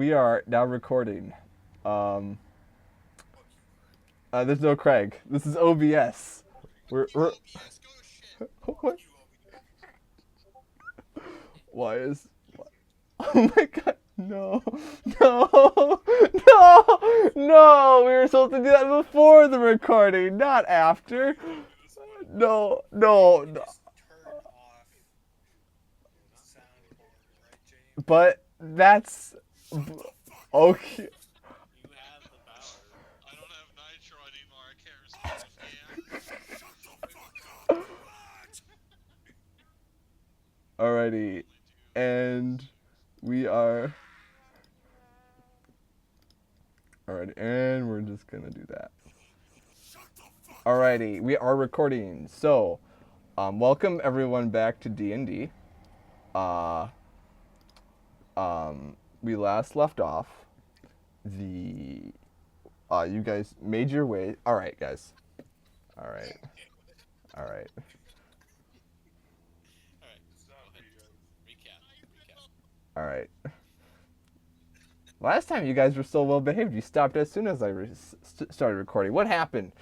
We are now recording. Um, there's no Craig. This is OBS. We're what? Why is? Oh my god! No, no, no, no! We were supposed to do that before the recording, not after. No, no, no. But that's okay. Alrighty, and we are. Alright, and we're just gonna do that. Alrighty, we are recording. So, welcome everyone back to D&D. Uh, we last left off. The you guys made your way. All right, guys. All right, all right, all right. Last time you guys were so well behaved. You stopped as soon as I started recording. What happened?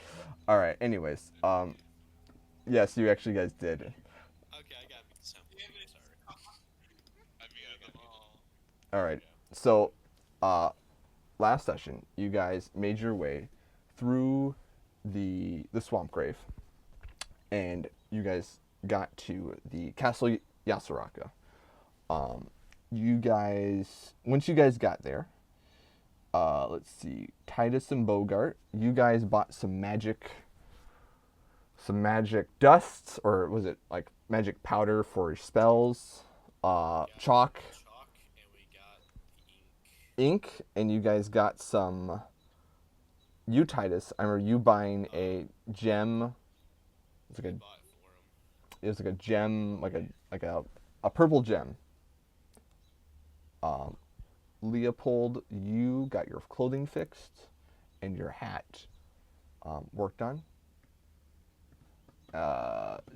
All right. Anyways, yes, you actually guys did. All right. So, uh, last session, you guys made your way through the swamp grave, and you guys got to the Castle Yasuraka. You guys, once you guys got there, let's see, Titus and Bogart, you guys bought some magic dusts, or was it like magic powder for spells, chalk, ink, and you guys got some. You Titus, I remember you buying a gem. It's like a, it was like a gem, like a purple gem. Um, Leopold, you got your clothing fixed and your hat worked on.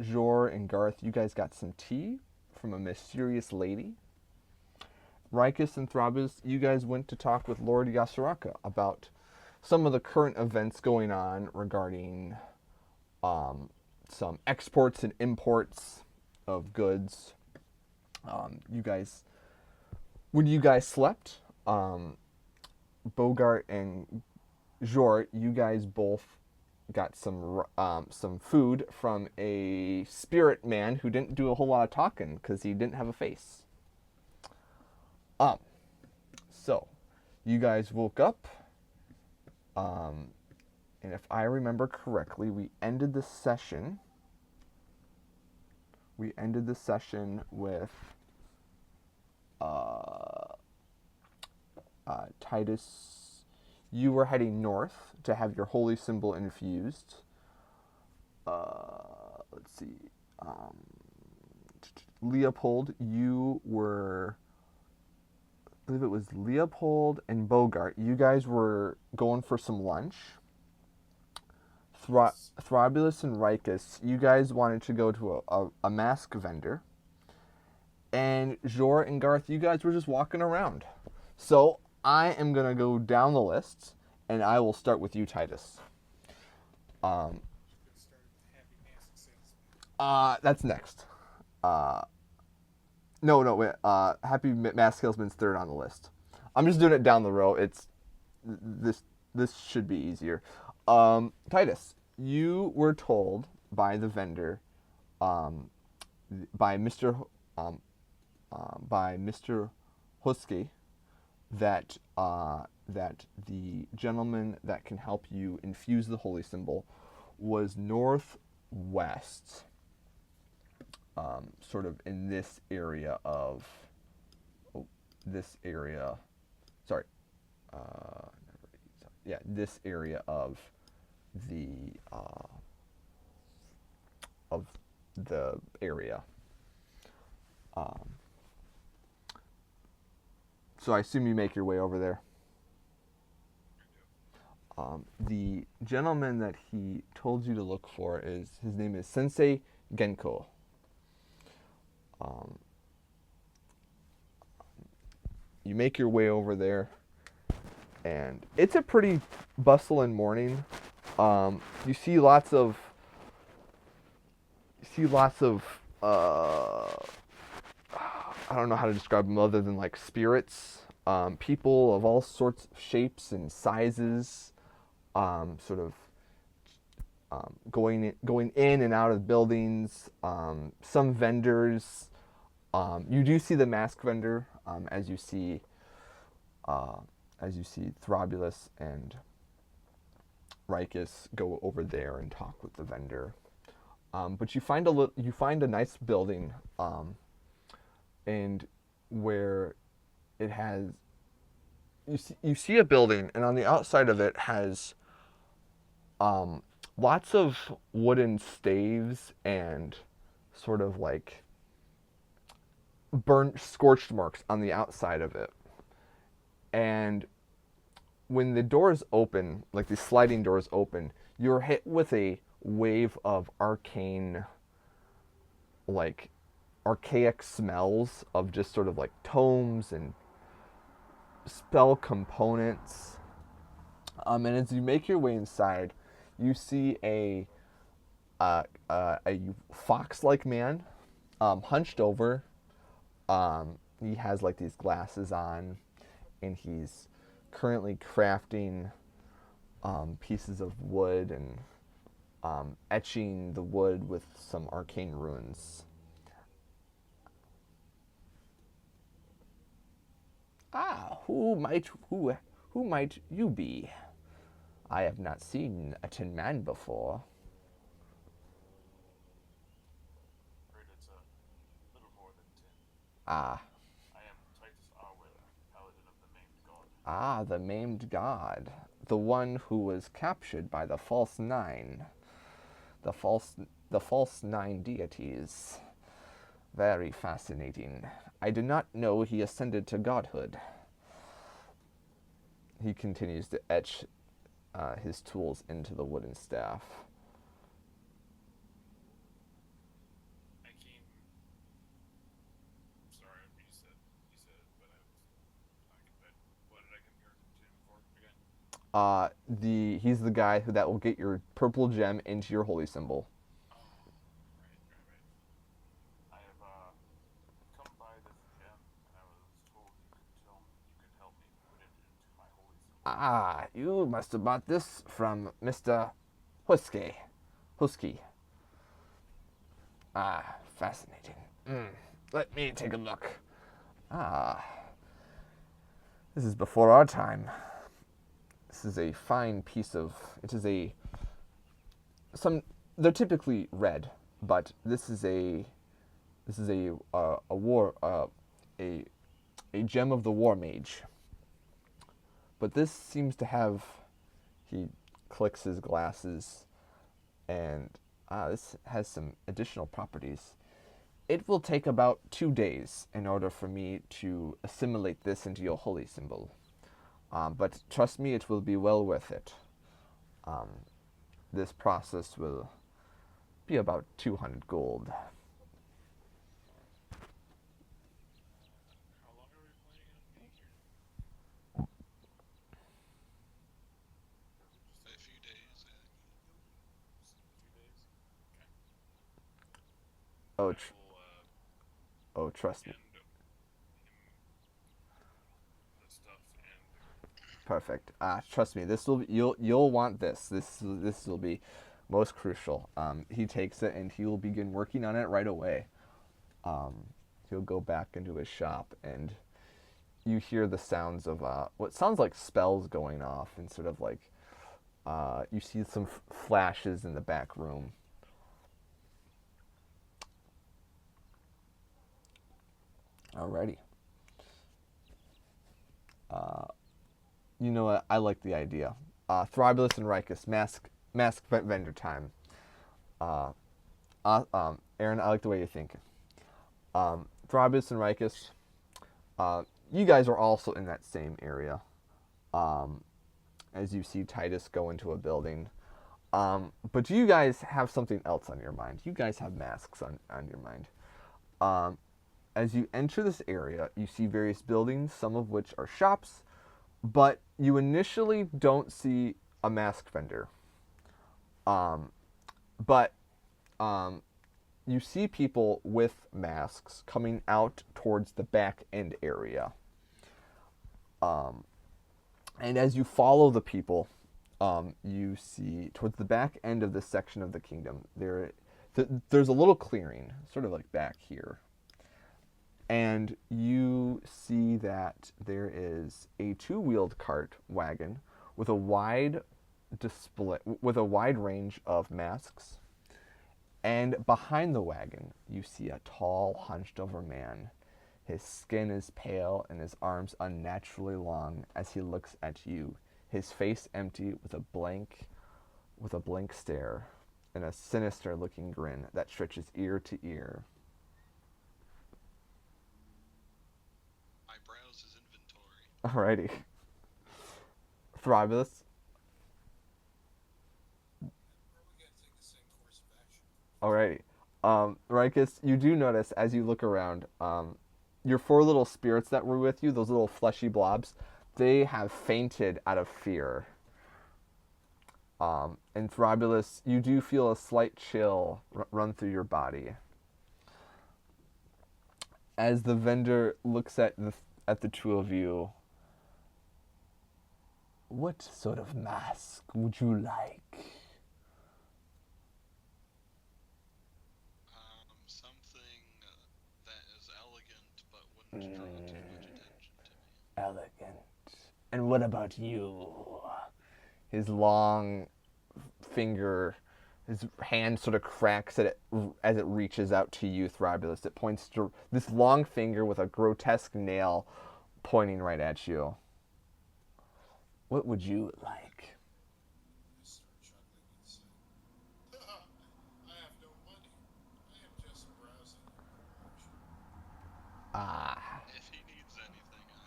Jor and Garth, you guys got some tea from a mysterious lady. Rikus and Thrabis, you guys went to talk with Lord Yasuraka about some of the current events going on regarding some exports and imports of goods. You guys, when you guys slept, Bogart and Jor, you guys both got some food from a spirit man who didn't do a whole lot of talking because he didn't have a face. Um, so you guys woke up, and if I remember correctly, we ended the session. We ended the session with Titus. You were heading north to have your holy symbol infused. Let's see. Leopold, you were. I believe it was Leopold and Bogart. You guys were going for some lunch. Throbulus and Rikus, you guys wanted to go to a mask vendor. And Jor and Garth, you guys were just walking around. So I am going to go down the list, and I will start with you, Titus. That's next. No, wait. Happy Mask Salesman's third on the list. I'm just doing it down the row. This this should be easier. Titus, you were told by the vendor, um, by Mr. By Mr. Husky, that the gentleman that can help you infuse the holy symbol was northwest, sort of in this area of this area. Sorry, yeah, this area the of the area. Um, so I assume you make your way over there. The gentleman that he told you to look for his name is Sensei Genko. Um, you make your way over there, and it's a pretty bustling morning. You see lots of I don't know how to describe them other than like spirits, people of all sorts of shapes and sizes, sort of going in and out of buildings. Some vendors. You do see the mask vendor, as you see Throbulus and Rikus go over there and talk with the vendor. But you find a nice building, and where it has you see a building, and on the outside of it has lots of wooden staves and sort of like burnt, scorched marks on the outside of it. And when the doors open, like the sliding doors open, you're hit with a wave of arcane, like archaic smells of just sort of like tomes and spell components. And as you make your way inside, you see a fox-like man, hunched over. He has like these glasses on, and he's currently crafting pieces of wood and etching the wood with some arcane runes. Ah, who might you be? I have not seen a tin man before. Heard it's a little more than tin. Ah, I am Titus Arwen, paladin of the maimed god. ah, the maimed god, the one who was captured by the false nine, the false nine deities. Very fascinating. I did not know he ascended to godhood. He continues to etch his tools into the wooden staff. I came. Sorry, you said it, but I was talking. But what did I come here to him for again? He's the guy that will get your purple gem into your holy symbol. Oh, right. I have come by this gem, and I was told you could help me put it into my holy symbol. Ah, you must have bought this from Mr. Husky. Ah, fascinating. Let me take a look. Ah, this is before our time. This is a fine piece of. It is a. They're typically red, but this is a gem of the war mage. But this seems to have. He clicks his glasses, and this has some additional properties. It will take about 2 days in order for me to assimilate this into your holy symbol. But trust me, it will be well worth it. This process will be about 200 gold. How long are we planning on being here? Just a few days. Just a few days. Okay. Oh, I will trust me. hand him the stuff and Perfect. Trust me. This will you'll want this. This will be most crucial. He takes it and he will begin working on it right away. He'll go back into his shop, and you hear the sounds of what sounds like spells going off, and sort of like you see some flashes in the back room. Alrighty. You know what? I like the idea. Throbulus and Rikus, mask vendor time. Aaron, I like the way you're thinking. Throbulus and Rikus, you guys are also in that same area. As you see Titus go into a building. But you guys have something else on your mind. You guys have masks on your mind. As you enter this area, you see various buildings, some of which are shops, but you initially don't see a mask vendor. Um, but um, you see people with masks coming out towards the back end area. Um, and as you follow the people, you see towards the back end of this section of the kingdom, there's a little clearing, sort of like back here. And you see that there is a two-wheeled cart wagon with a wide display, with a wide range of masks. And behind the wagon, you see a tall, hunched-over man. His skin is pale and his arms unnaturally long as he looks at you, his face empty with a blank stare and a sinister-looking grin that stretches ear to ear. I browse his inventory. Alrighty. Thribus. Probably gonna take the same course of action. Alrighty. Rikus, you do notice as you look around, your four little spirits that were with you, those little fleshy blobs, they have fainted out of fear. And Thribulus, you do feel a slight chill run through your body. As the vendor looks at the two of you, what sort of mask would you like? Something that is elegant but wouldn't draw too much attention to me. Elegant. And what about you? His long finger, his hand sort of cracks as it reaches out to you, Thribulus. It points to this long finger with a grotesque nail pointing right at you. What would you like? I start chuckling and say, I have no money. I am just browsing your collection. Ah. If he needs anything, I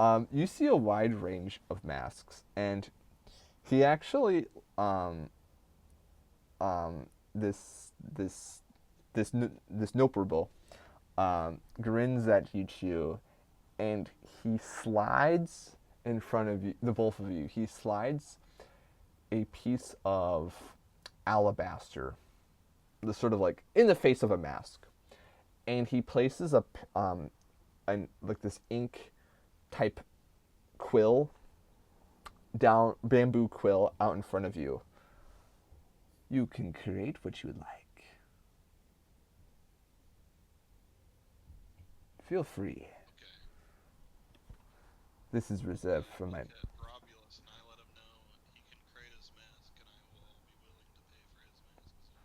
will pay. You see a wide range of masks, and he actually, this Noperable, grins at you two, and he slides in front of you, the both of you. He slides a piece of alabaster, the sort of like in the face of a mask, and he places like this ink type quill down, bamboo quill out in front of you. You can create what you like. Feel free. Okay. This is reserved for my. Look at Robulus and I let him know he can create his mask and I will be willing to pay for his mask as well.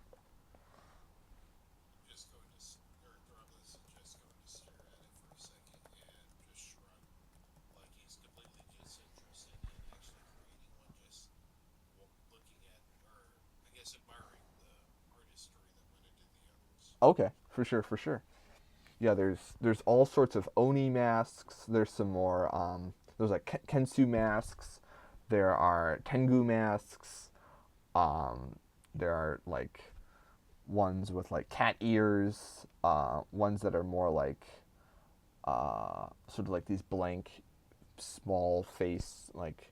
Just going to, or Throbless is just going to stare at it for a second and just shrug. Like he's completely disinterested in actually creating one, just looking at, or I guess admiring the artistry that went into the others. Okay, for sure, for sure. Yeah, there's all sorts of oni masks. There's some more. There's like kensu masks. There are tengu masks. There are like ones with like cat ears. Ones that are more like sort of like these blank, small face like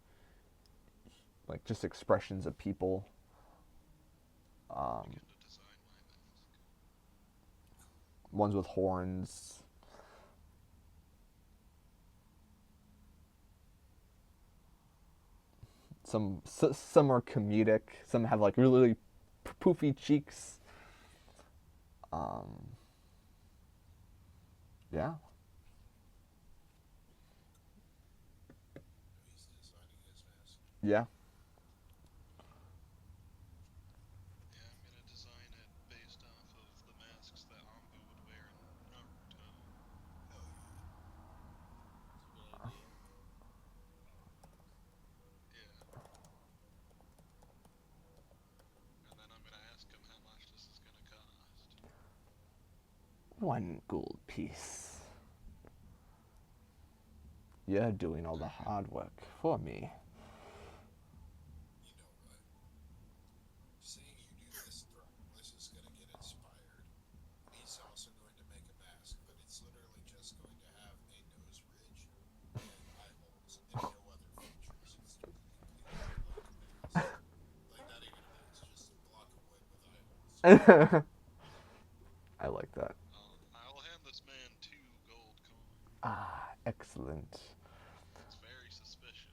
just expressions of people. Begin to design my mask. Ones with horns. Some are comedic. Some have like really poofy cheeks. Yeah. He's designing his mask. Yeah. Yeah, I'm gonna design it based off of the masks that Ambu would wear in Naruto. Hell yeah. That's a good idea. Yeah. And then I'm gonna ask him how much this is gonna cost. 1 gold piece. You're doing all the hard work for me. You know what? Seeing you do this, Throbless is going to get inspired. He's also going I like that. I'll hand this man 2 gold coins. Ah, excellent. It's very suspicious.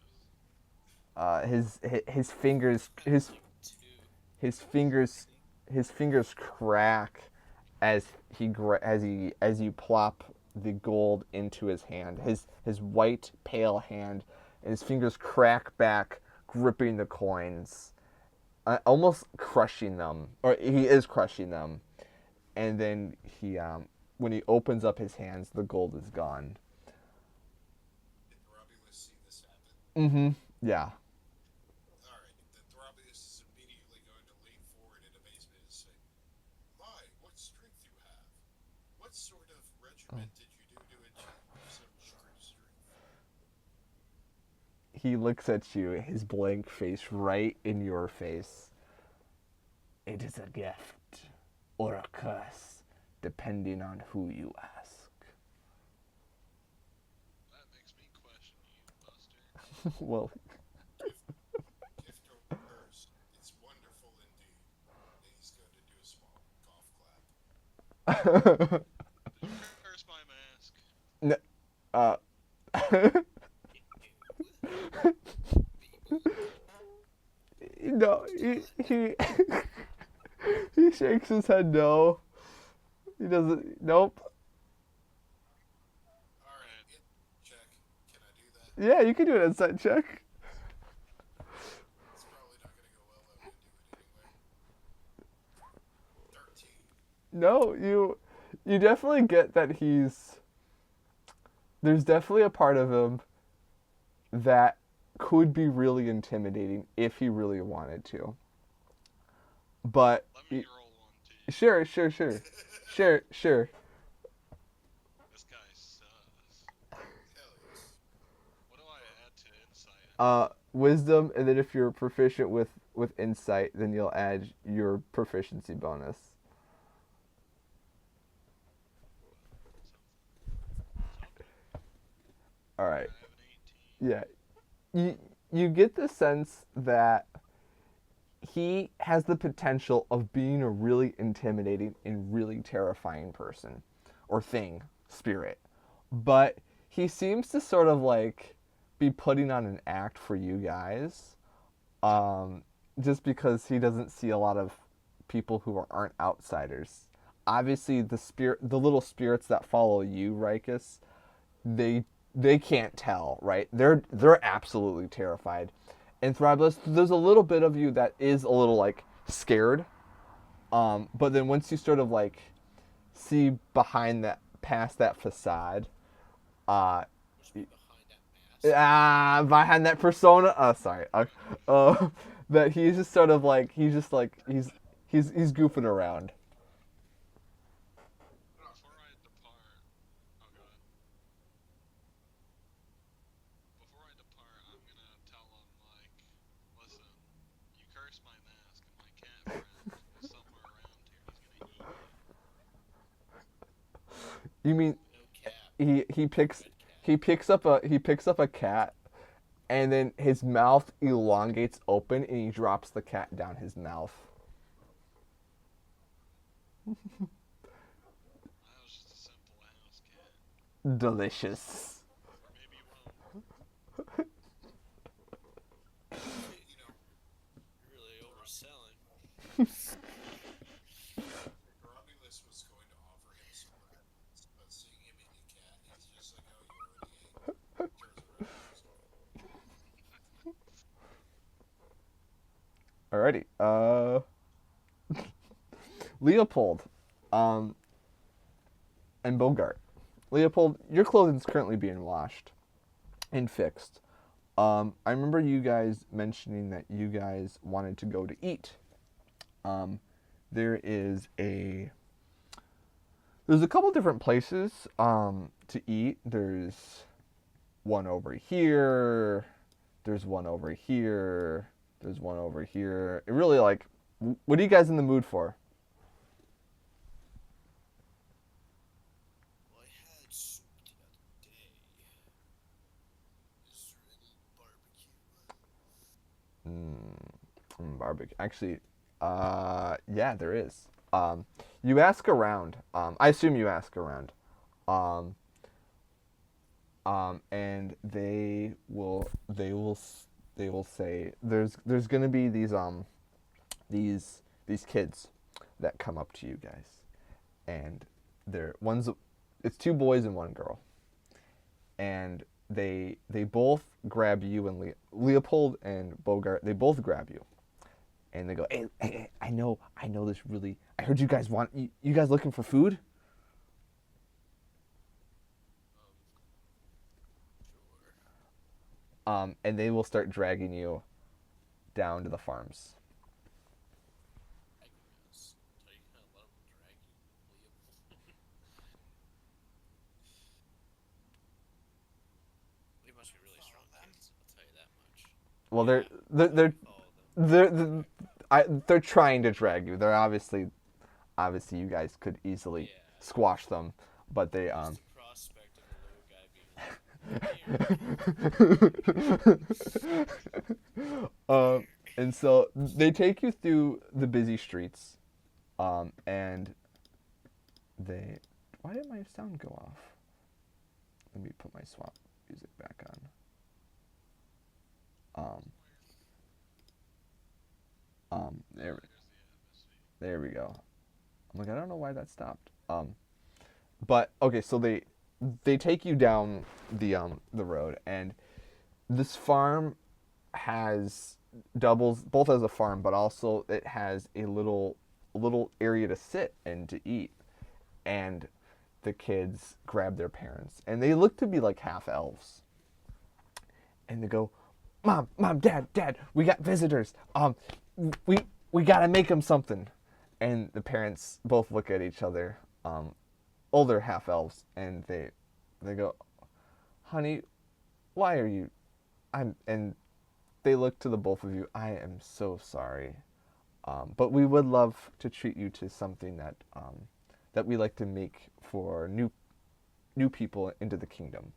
His fingers Two. his fingers his fingers crack as as you plop the gold into his hand. His white pale hand, and his fingers crack back, gripping the coins, almost crushing them, or he is crushing them. And then when he opens up his hands, the gold is gone. Did Throbbulus see this happen? Mm-hmm. Yeah. Alright, then Throbbulus is immediately going to lean forward in amazement and say, My, what strength you have! What sort of regiment did you do to achieve such great strength? He looks at you, his blank face right in your face. It is a gift or a curse, depending on who you ask. That makes me question you, Buster. Well, Gift or curse, it's wonderful indeed. And he's going to do a small golf clap. Did you curse my mask? no, he he shakes his head no. He doesn't. Nope. Alright, check. Can I do that? Yeah, you can do an insight check. It's probably not going to go well, but I'm going to do it anyway. 13. No, you definitely get that there's definitely a part of him that could be really intimidating if he really wanted to. But Let me roll one too. sure. This guy sucks. Hell yes. What do I add to insight? Wisdom, and then if you're proficient with insight, then you'll add your proficiency bonus. All right. I have an 18. Yeah. You get the sense that he has the potential of being a really intimidating and really terrifying person or thing, spirit. But he seems to sort of like be putting on an act for you guys. Just because he doesn't see a lot of people who aren't outsiders. Obviously the little spirits that follow you, Rikus, they can't tell, right? They're absolutely terrified. And Thrablus, there's a little bit of you that is a little like scared. But then once you sort of like see past that facade, Behind that mask. behind that persona, sorry, that he's just sort of like he's goofing around. Before I depart, oh god. Before I depart, I'm gonna tell him like, listen, you cursed my mask, and my cat friend is somewhere around here. He's gonna eat me. You mean No cap. he picks Red cat. he picks up a cat, and then his mouth elongates open, and he drops the cat down his mouth. That was just a simple house cat. Delicious. Or maybe one. You know, you're really overselling. Romulus was going to offer him some rats, but seeing him eat a cat, he's just like, oh, you already ate. Turns around. Alrighty. Leopold, and Bogart. Leopold, your clothing's currently being washed and fixed. I remember you guys mentioning that you guys wanted to go to eat. There's a couple different places to eat. There's one over here. There's one over here. There's one over here. It really like, what are you guys in the mood for? Well, I had soup the other day. Is there any barbecue? Barbecue. Actually, yeah, there is. You ask around. I assume you ask around. Um, and they will say there's gonna be these kids that come up to you guys, and it's two boys and one girl, and they both grab you and Leopold and Bogart. They both grab you, and they go, hey, I know this really. I heard you guys you guys looking for food. Sure. And they will start dragging you down to the farms. So you gonna let him drag you, Leopold? We must be really strong hands, I'll tell you that much. Well, Follow them. they're trying to drag you. They're obviously you guys could easily Yeah. squash them, but they Just the prospect of a little guy being and so they take you through the busy streets, and they. Why did my sound go off? Let me put my swap music back on. There we go. I'm like, I don't know why that stopped. But okay, so they take you down the road, and this farm has doubles both as a farm, but also it has a little area to sit and to eat. And the kids grab their parents, and they look to be like half elves, and they go, "Mom, Dad, we got visitors. We gotta make them something." And the parents both look at each other, older half elves, and they go, "Honey, why are you?" And they look to the both of you. "I am so sorry, but we would love to treat you to something that we like to make for new people into the kingdom."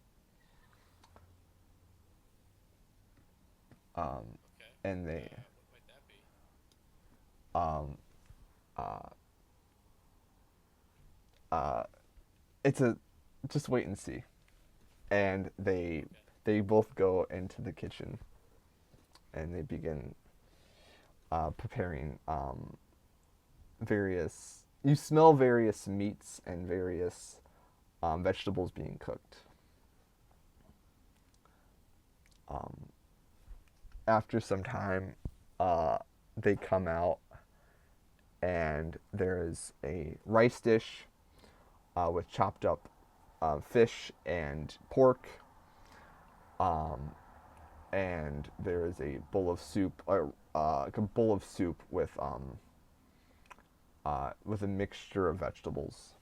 Okay. And they What might that be? um, it's a just wait and see. And they both go into the kitchen, and they begin preparing various. You smell various meats and various vegetables being cooked. After some time, they come out, and there is a rice dish with chopped up fish and pork, and there is a bowl of soup, like a bowl of soup with a mixture of vegetables.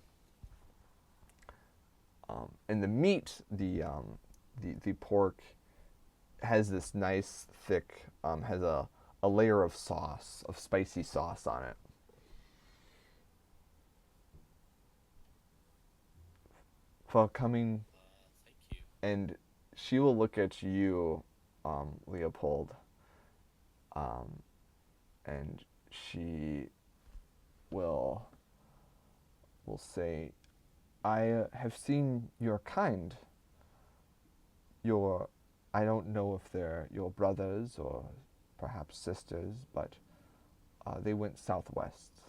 And the meat, the pork, has this nice thick, has a layer of sauce, of spicy sauce on it. For coming, Thank you. and she will look at you, Leopold, and she will say, "I have seen your kind. Your, I don't know if they're your brothers or perhaps sisters, but they went southwest.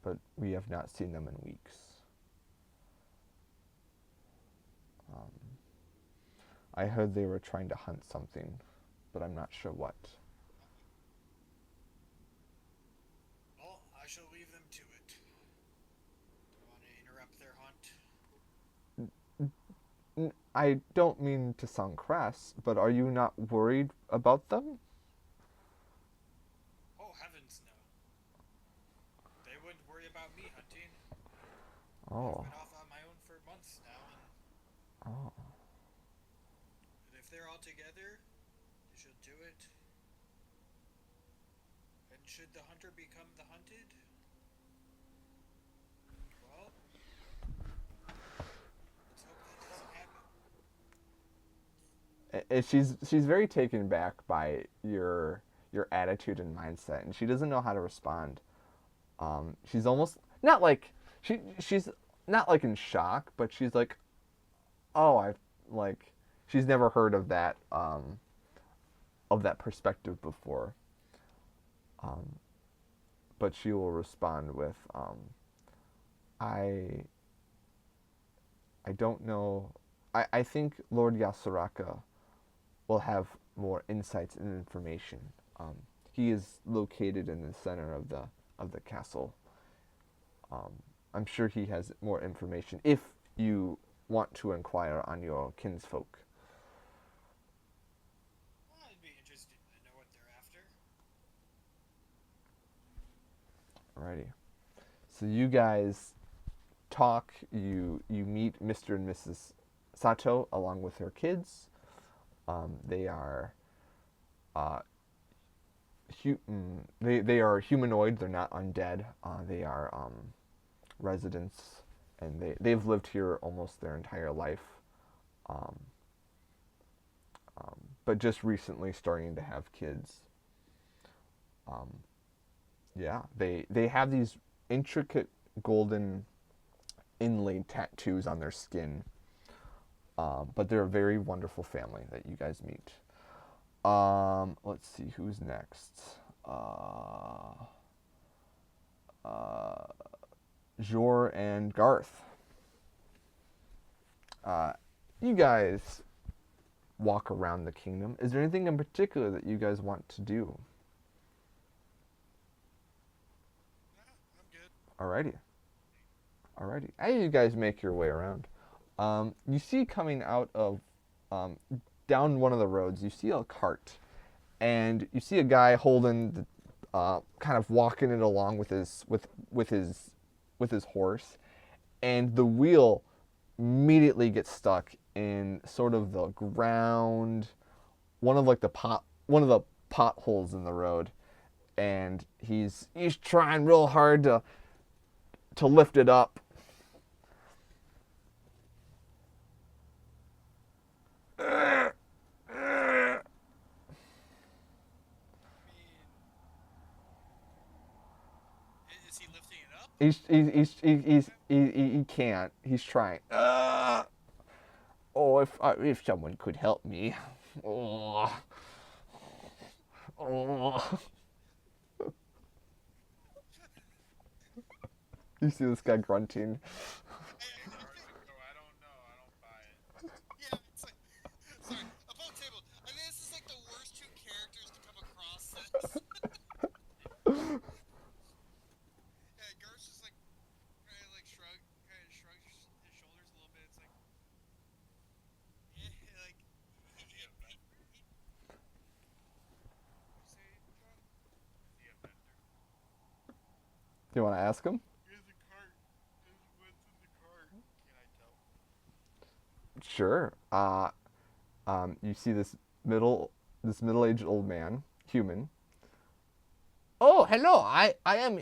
But we have not seen them in weeks. I heard they were trying to hunt something, but I'm not sure what." Well, I shall leave them to it. Don't want to interrupt their hunt. I don't mean to sound crass, but are you not worried about them? Oh, heavens no. They wouldn't worry about me hunting. Oh, I've been off on my own for months now, oh. and if they're all together, they should do it. And should the hunter become the hunted? Well, let's hope that doesn't happen. And she's very taken back by your attitude and mindset, and she doesn't know how to respond. She's almost not like she's not like in shock, but she's like, oh, I like she's never heard of that perspective before. But she will respond with, I I don't know. I think Lord Yasuraka will have more insights and information. He is located in the center of the castle. I'm sure he has more information if you want to inquire on your kinsfolk. Well, I'd be interested to know what they're after. Alrighty. So you guys talk. You meet Mr. and Mrs. Sato along with their kids. They are they are humanoid. They're not undead. They are residents, and they've lived here almost their entire life. Um, but just recently starting to have kids. Yeah, they have these intricate golden inlaid tattoos on their skin. But they're a very wonderful family that you guys meet. Let's see who's next. Jor and Garth. You guys walk around the kingdom. Is there anything in particular that you guys want to do? Nah, I'm good. Alrighty. As you guys make your way around, you see coming out of down one of the roads, you see a cart, and you see a guy holding the, kind of walking it along with his horse, and the wheel immediately gets stuck in sort of the ground, one of the potholes in the road, and he's trying real hard to lift it up. Is he lifting it up? He can't. He's trying. Oh, if someone could help me. Oh. Oh. You see this guy grunting. I don't know. I don't buy it. Yeah, it's like. Sorry, above table. I mean, this is like the worst two characters to come across this. Yeah, Garth's just like kind of shrugs his shoulders a little bit. It's like, yeah, like Is he a vendor? say, John? Is he a vendor? Do you want to ask him? Here's a cart. Here's what's in the cart. Can I tell? Sure. You see this middle-aged old man, human. Oh, hello. I am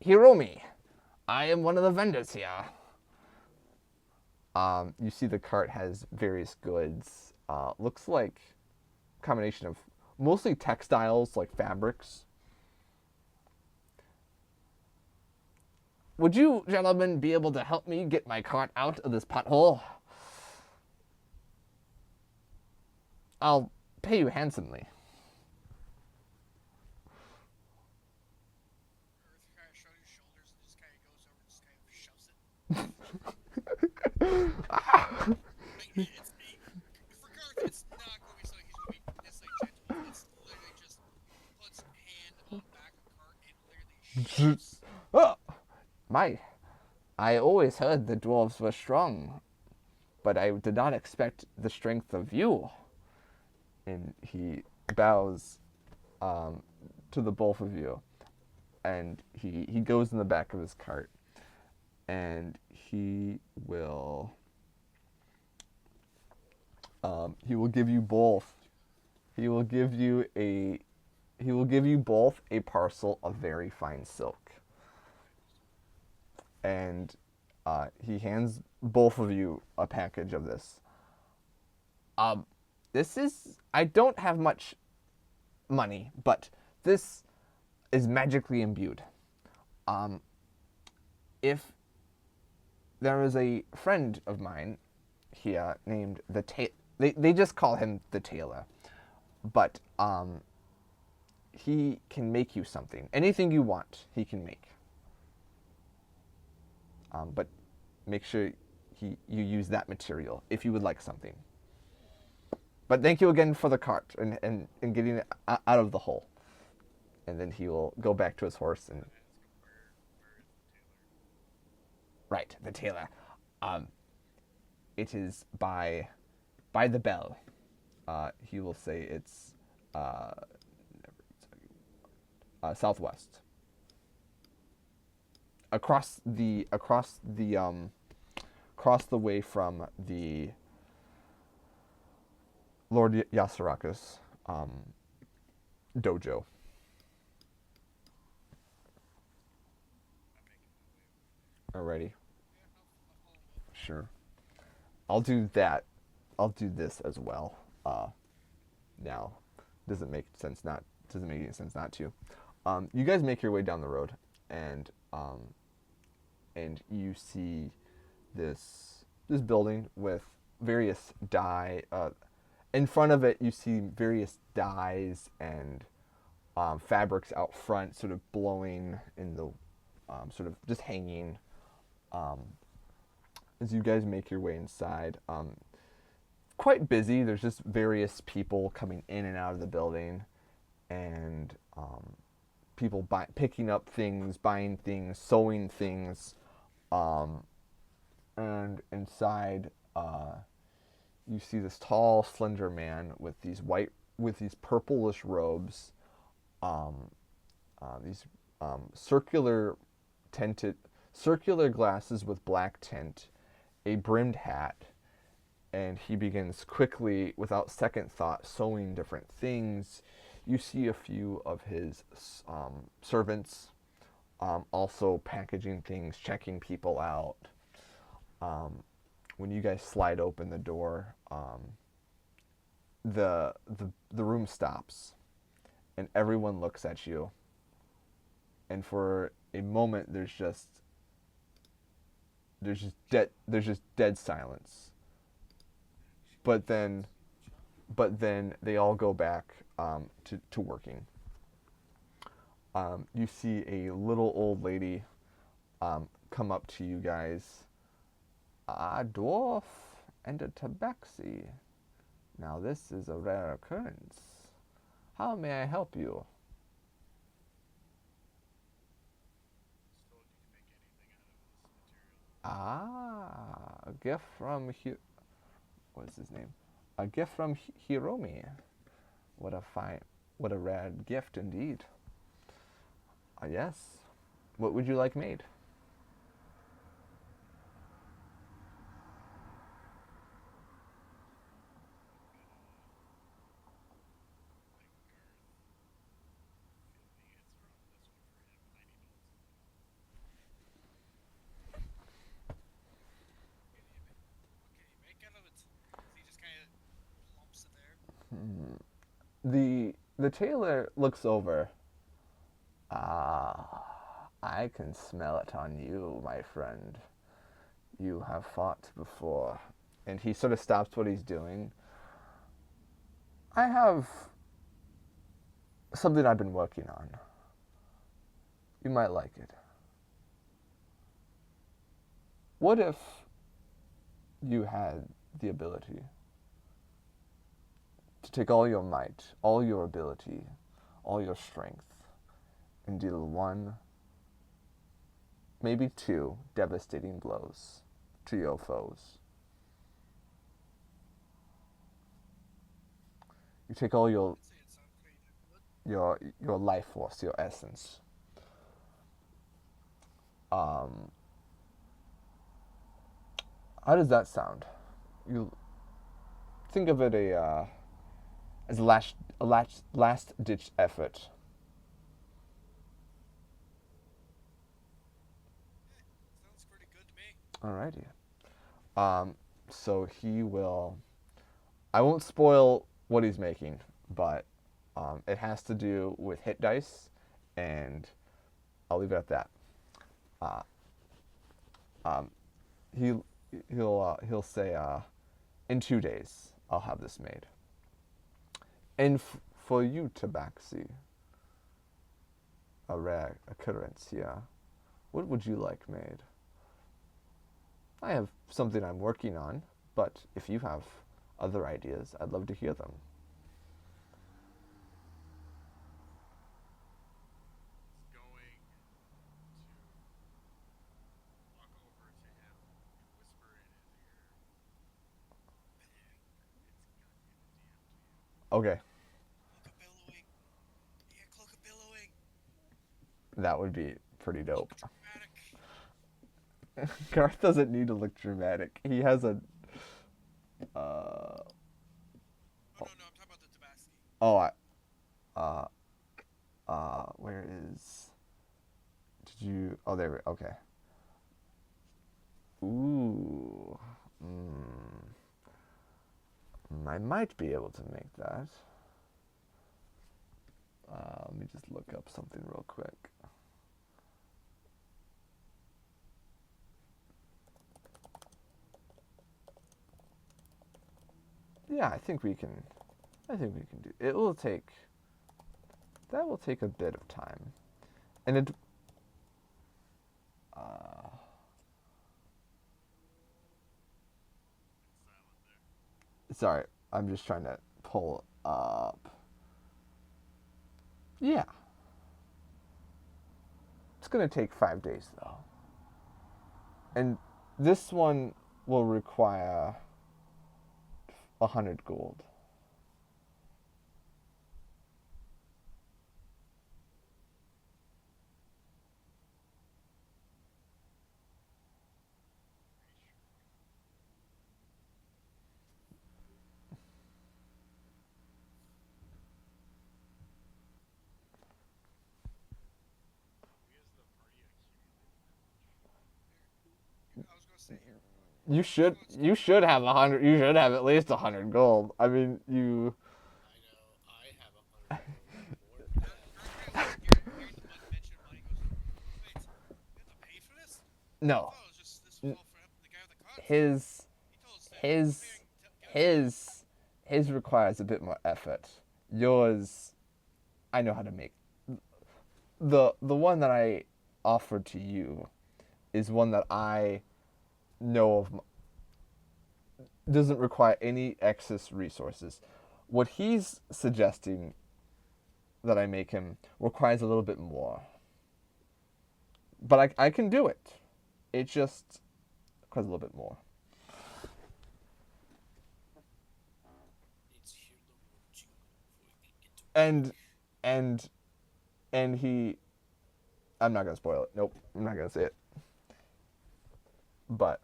Hiromi. I am one of the vendors here. You see the cart has various goods. Looks like a combination of mostly textiles, like fabrics. Would you gentlemen be able to help me get my cart out of this pothole? I'll pay you handsomely. Garth kind of shrugs his shoulders and just kind of goes over and just kind of shoves it. For Garth, it's not going to be something he's going to be necessarily gentle. It's literally just puts hand on back of cart and literally shoves. Oh, I always heard the dwarves were strong, but I did not expect the strength of you. And he bows to the both of you, and he goes in the back of his cart, and he will give you both. He will give you both a parcel of very fine silk, and he hands both of you a package of this. I don't have much money, but this is magically imbued. If there is a friend of mine here named the they just call him the tailor, but he can make you something. Anything you want, he can make. But make sure you use that material if you would like something. But thank you again for the cart and getting it out of the hole. And then he will go back to his horse and. Right, the tailor. It is by the bell. He will say it's southwest. Across the way from the Lord Yasuraka's dojo. Alrighty. Sure. I'll do that. I'll do this as well. Now, doesn't make any sense not to. You guys make your way down the road, and you see this building with various dye. In front of it, you see various dyes and fabrics out front, sort of blowing in the sort of just hanging. As you guys make your way inside, quite busy. There's just various people coming in and out of the building, and people picking up things, buying things, sewing things, and inside you see this tall, slender man with these purplish robes, these circular glasses with black tint, a brimmed hat, and he begins quickly, without second thought, sewing different things. You see a few of his servants also packaging things, checking people out. When you guys slide open the door, the room stops, and everyone looks at you. And for a moment, there's just dead silence. But then they all go back to working. You see a little old lady come up to you guys. A dwarf and a tabaxi. Now this is a rare occurrence. How may I help you? A gift from what's his name? A gift from Hiromi. What a rare gift indeed. Yes. What would you like made? The tailor looks over. I can smell it on you, my friend. You have fought before. And he sort of stops what he's doing. I have something I've been working on. You might like it. What if you had the ability to take all your might, all your ability, all your strength, and deal one, maybe two devastating blows to your foes? You take all your life force, your essence. How does that sound? You think of it as a last ditch effort. Sounds pretty good to me. Alrighty. So he will. I won't spoil what he's making, but it has to do with hit dice, and I'll leave it at that. Uh, he he'll say, in 2 days I'll have this made. And for you, Tabaxi, a rare occurrence here. What would you like made? I have something I'm working on, but if you have other ideas, I'd love to hear them. He's going to walk over to him and whisper in his ear, it's got Okay, Cloak of billowing. Yeah, cloak of billowing. that would be pretty dope. Dramatic. Garth doesn't need to look dramatic. He has a. Oh no, I'm talking about the Tabasco. Oh, where is? Did you? Oh, there. Okay. Ooh. I might be able to make that. Let me just look up something real quick. Yeah, I think we can do. It will take. That will take a bit of time, and it. Sorry, I'm just trying to pull up. Yeah. It's gonna take 5 days though, and this one will require 100 gold. I was gonna say here. You should have 100. You should have at least 100 gold. I mean, you. I know. I have 100 more than that. Hearing the mention money goes, wait, you have to pay for this? No, Oh, it was just this was all for him, the guy with the cards. his He told us that. his his requires a bit more effort. Yours, I know how to make. The one that I offered to you is one that I know of. Doesn't require any excess resources. What he's suggesting that I make him requires a little bit more. But I can do it. It just requires a little bit more. Let's hear the roll jingle before we get to And and he, I'm not gonna spoil it. Nope, I'm not gonna say it. But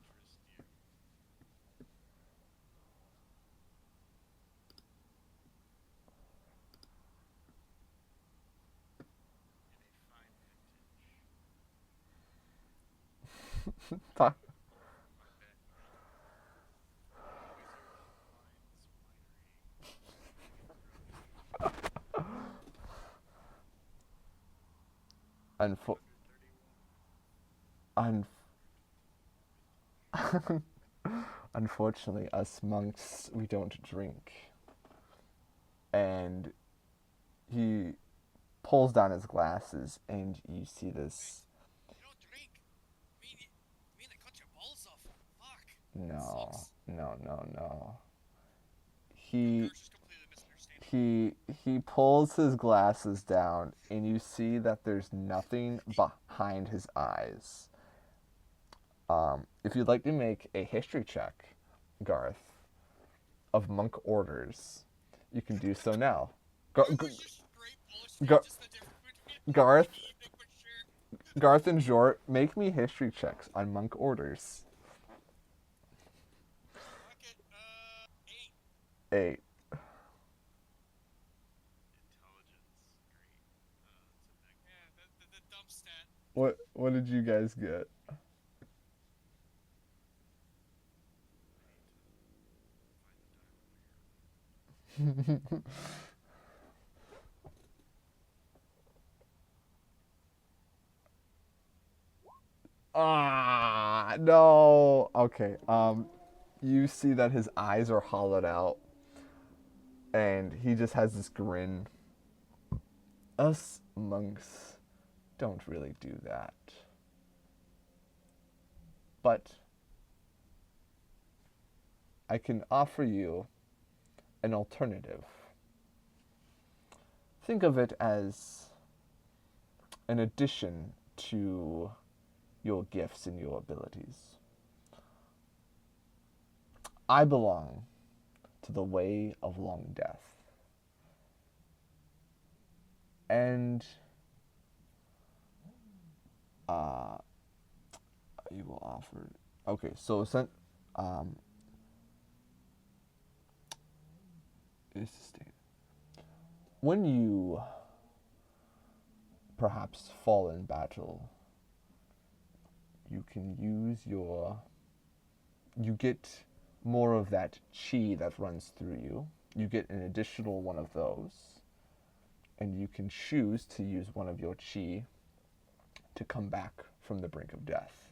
interest you. In a fine vintage. talk. My bet. Wizard Wines Winery. Unfo- un- Unfortunately, us monks, we don't drink. And he pulls down his glasses, and you see this. You don't drink. I mean, they cut your balls off. Fuck. No, Sucks. no. He You're just completely misunderstanding. he pulls his glasses down, and you see that there's nothing behind his eyes. If you'd like to make a history check, Garth, of monk orders, you can do so now. It was just straight bullshit. Gar- Just the difference between Garth, evening for sure. Garth and Jort, make me history checks on monk orders. Fuck it. 8. 8. Intelligence. Great. Yeah, the dumb stat. What did you guys get? Ah, no. Okay. You see that his eyes are hollowed out, and he just has this grin. Us monks don't really do that. But I can offer you an alternative. Think of it as an addition to your gifts and your abilities. I belong to the way of long death. And you will offer. Okay, so is sustained. When you perhaps fall in battle, you can use you get more of that chi that runs through you. You get an additional one of those, and you can choose to use one of your chi to come back from the brink of death.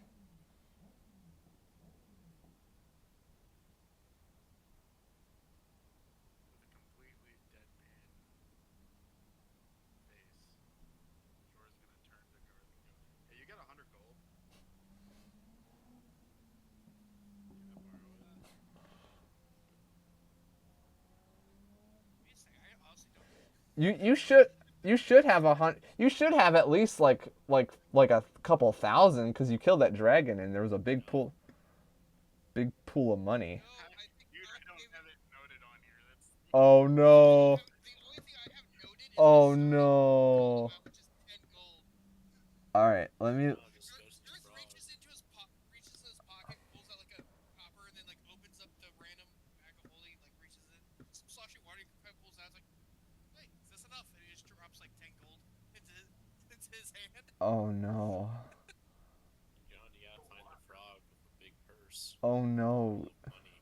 With a completely deadpan face, Jor's gonna turn to Garth and go, "Hey, you got 100 gold? Can I borrow that?" Wait a second, I honestly don't. You should have you should have at least like a couple thousand because you killed that dragon and there was a big pool of money. No, I, I think dude, I Garth don't gave have it noted on here. That's Oh no. The only thing I have noted is Oh his no. amount, which is 10 gold. All right, let me. Oh, just goes to Garth fraud. reaches into his pocket, pulls out like a copper, and then like opens up the random bag of holding, like reaches in, some sloshing water, kind of pulls out, like, hey, is this enough? And he just drops like 10 gold into his hand. Oh no. John, you gotta find the frog with the big purse. Oh no. Full of money.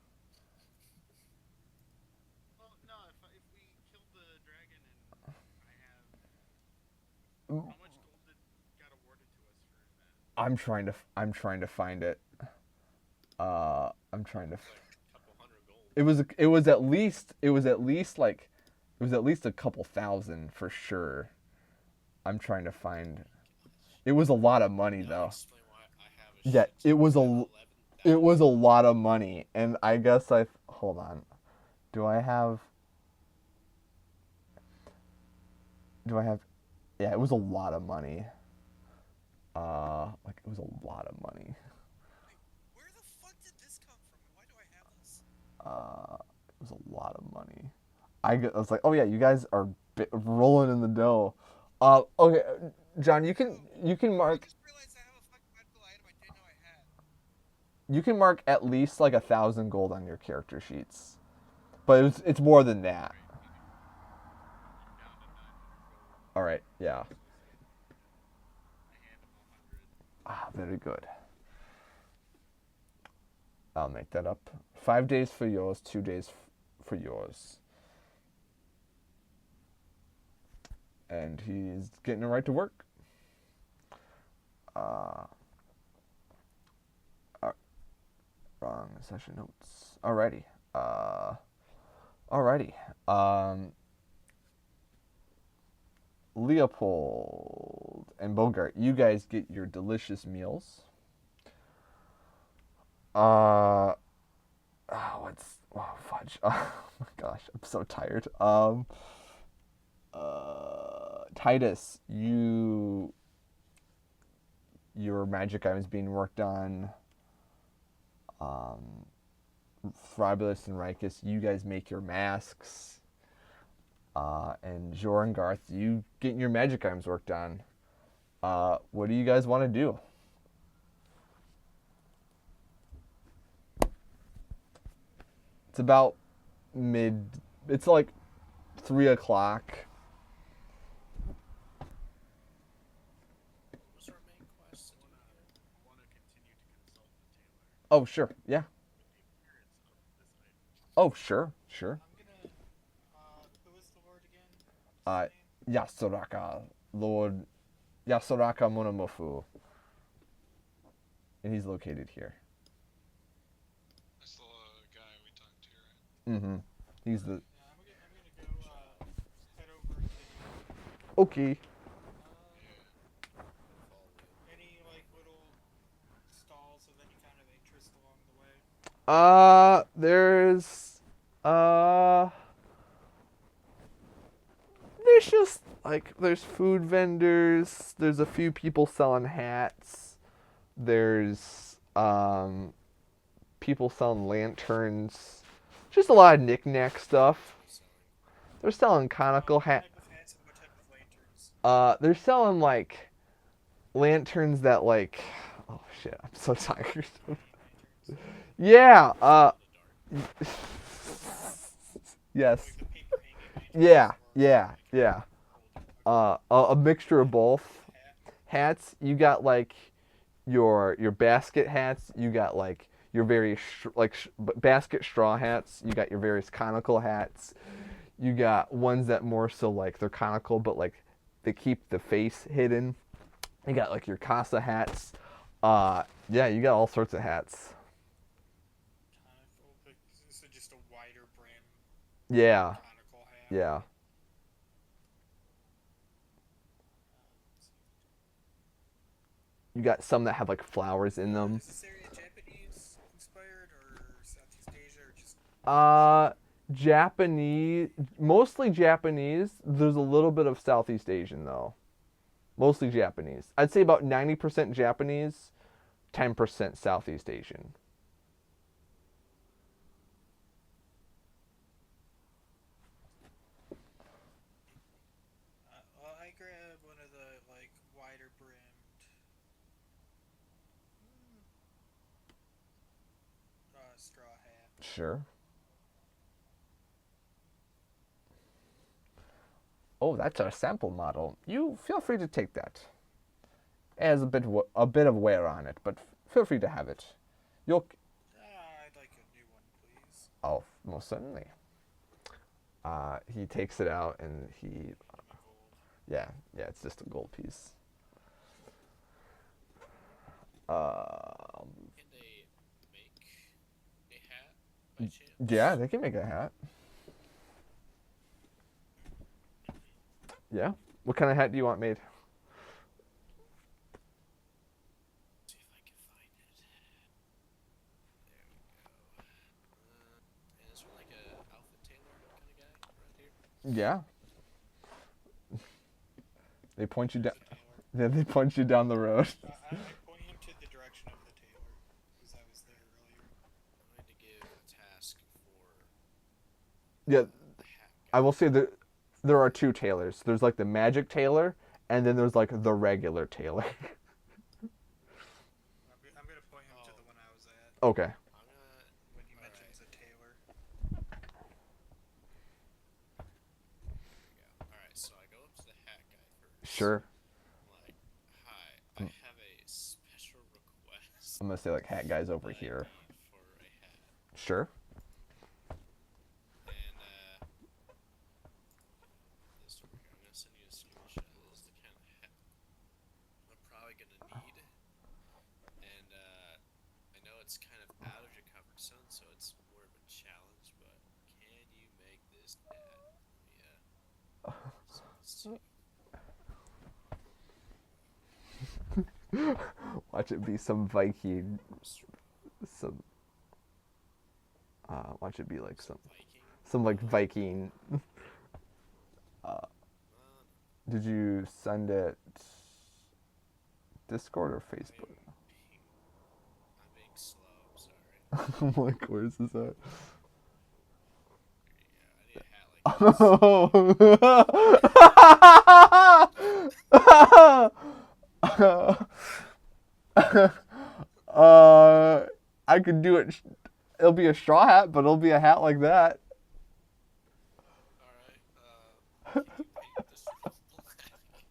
well, no. If we killed the dragon and I have how much gold got awarded to us for that? I'm trying to find it. I'm trying to. Like a couple hundred gold. It was at least a couple thousand for sure. I'm trying to find. It was a lot of money Yeah, though. explain why I have a Yeah, shit it was ton a of it 11,000. was a lot of money, and I guess hold on. Do I have? Do I have? Yeah, it was a lot of money. Like it was a lot of money. Where the fuck did this come from? And why do I have this? It was a lot of money. I was like, oh yeah, you guys are rolling in the dough. Okay, John, you can I mark just realized I have a fucking magical item I didn't know I had. at least like 1,000 gold on your character sheets, but it's more than that. I'm down to 900 gold. All right, yeah. I hand him 100. Ah, very good. I'll make that up. 5 days for yours, 2 days for yours. And he's getting right to work. Wrong session notes. Alrighty. Alrighty. Leopold and Bogart, you guys get your delicious meals. Fudge. Oh my gosh, I'm so tired. Titus, your magic item is being worked on. Fribulus and Rikus, you guys make your masks. And Jor and Garth, you getting your magic items worked on. What do you guys want to do? It's about it's like 3 o'clock. What was our main quest to do again? I want to continue to consult the tailor Oh, sure. Yeah. with the appearance of this item. Oh, sure. Sure. I'm gonna. Who is the lord again? Uh, What's his name? Yasuraka. Lord Yasuraka Monomofu. and he's located here. That's the guy we talked to, right? Mm-hmm. He's the Yeah, I'm gonna go head over to the okay. any like little stalls of any kind of interest along the way. Uh, there's just like there's food vendors. There's a few people selling hats. There's people selling lanterns. Just a lot of knick-knack stuff. They're selling conical What hat. type of hats and what type of lanterns? They're selling like lanterns that like. Oh shit! I'm so tired. Yeah. Yes. Like the paper hanging lanterns? Yeah. or Yeah. like Yeah. a A mixture of both. hat? Hats. You got like your basket hats. You got like your various basket straw hats. You got your various conical hats. You got ones that more so like they're conical, but like they keep the face hidden. You got like your casa hats. Yeah, you got all sorts of hats. Conical, like, so just a wider brim Yeah. conical hat. Yeah. You got some that have like flowers in them. Is this area Japanese inspired or Southeast Asia or just Japanese, mostly Japanese. There's a little bit of Southeast Asian though. Mostly Japanese. I'd say about 90% Japanese, 10% Southeast Asian. well, I grab one of the like wider brimmed straw hat. Sure. Oh, that's our sample model. You feel free to take that. It has a bit of wear on it, but feel free to have it. You'll I'd like a new one, please. Oh, most certainly. He takes it out and he yeah, it's just a gold piece. Can they make a hat by chance? Yeah, they can make a hat. Yeah. What kind of hat do you want made? See if I can find it. There we go. And is there like a outfit tailor kind of guy around here? Yeah. They point you down. Tailor. Yeah, they point you down the road. I point him to the direction of the tailor because I was there earlier. I'm going to give a task for Yeah, the hat I guy. will say that there are two tailors. There's like the magic tailor, and then there's like the regular tailor. I'm gonna point him to the one I was at Okay. I'm gonna. when he Alright. mentions a tailor. There we go. Alright, so I go up to the hat guy first. Sure. I'm like, hi, I have a special request I'm gonna say like hat guys over that I here. need for a hat. Sure. And this over here. I'm gonna send you a screenshot. This is the kind of hat I'm probably gonna need. And I know it's kind of out of your comfort zone, so it's more of a challenge. But can you make this hat? Yeah. So let's see. Watch it be some Viking. Some. Watch it be like some Viking. like Viking. Did you send it Discord or Facebook? I'm being slow. I'm sorry. I'm like, where's this at? There you go. I need a hat like this. I could do it. It'll be a straw hat, but it'll be a hat like that. Alright. Can you paint this black?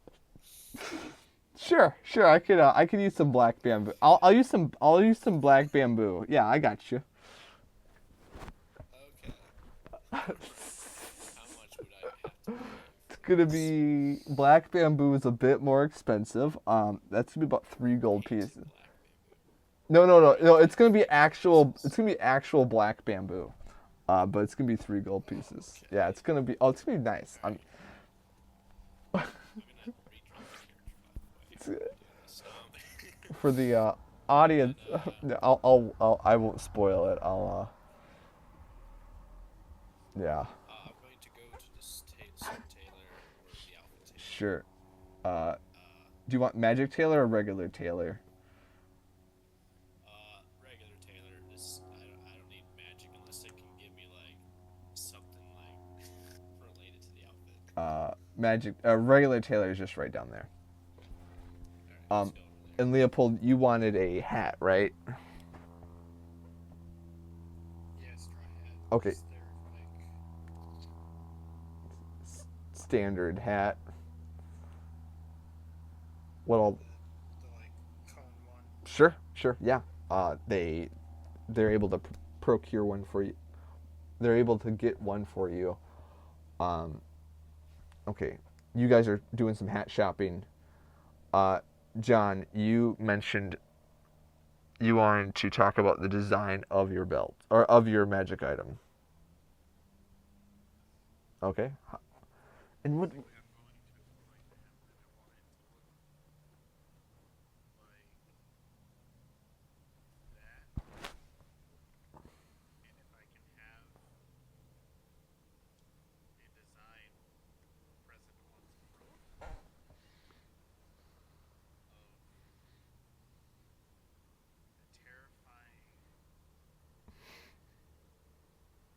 Sure. I could use some black bamboo. I'll use some black bamboo. Yeah, I got you. Okay. How much would I have to pay? It's gonna be black bamboo is a bit more expensive. That's gonna be about 3 gold pieces. Black No. It's gonna be actual. It's gonna be actual black bamboo, but it's gonna be 3 gold pieces. Okay. Yeah, it's gonna be. Oh, it's gonna be nice. I'm gonna redraw my character, by the way. So, For the audience, I won't spoil it. Yeah, I'm going to go to the suit tailor or the outfit tailor. sure. Do you want magic tailor or regular tailor? Regular tailor. I don't need magic unless it can give me like something like related to the outfit. Magic. Regular tailor is just right down there. Alright, let's go over there. And Leopold, you wanted a hat, right? Yeah, straw hat. Okay. Just their, like, Standard hat. What all? the like cone one. Sure, yeah. They're able to procure one for you. They're able to get one for you. Okay, you guys are doing some hat shopping. John, you mentioned you wanted to talk about the design of your belt or of your magic item. Okay. And what? I'm going to find them and I want a terrifying,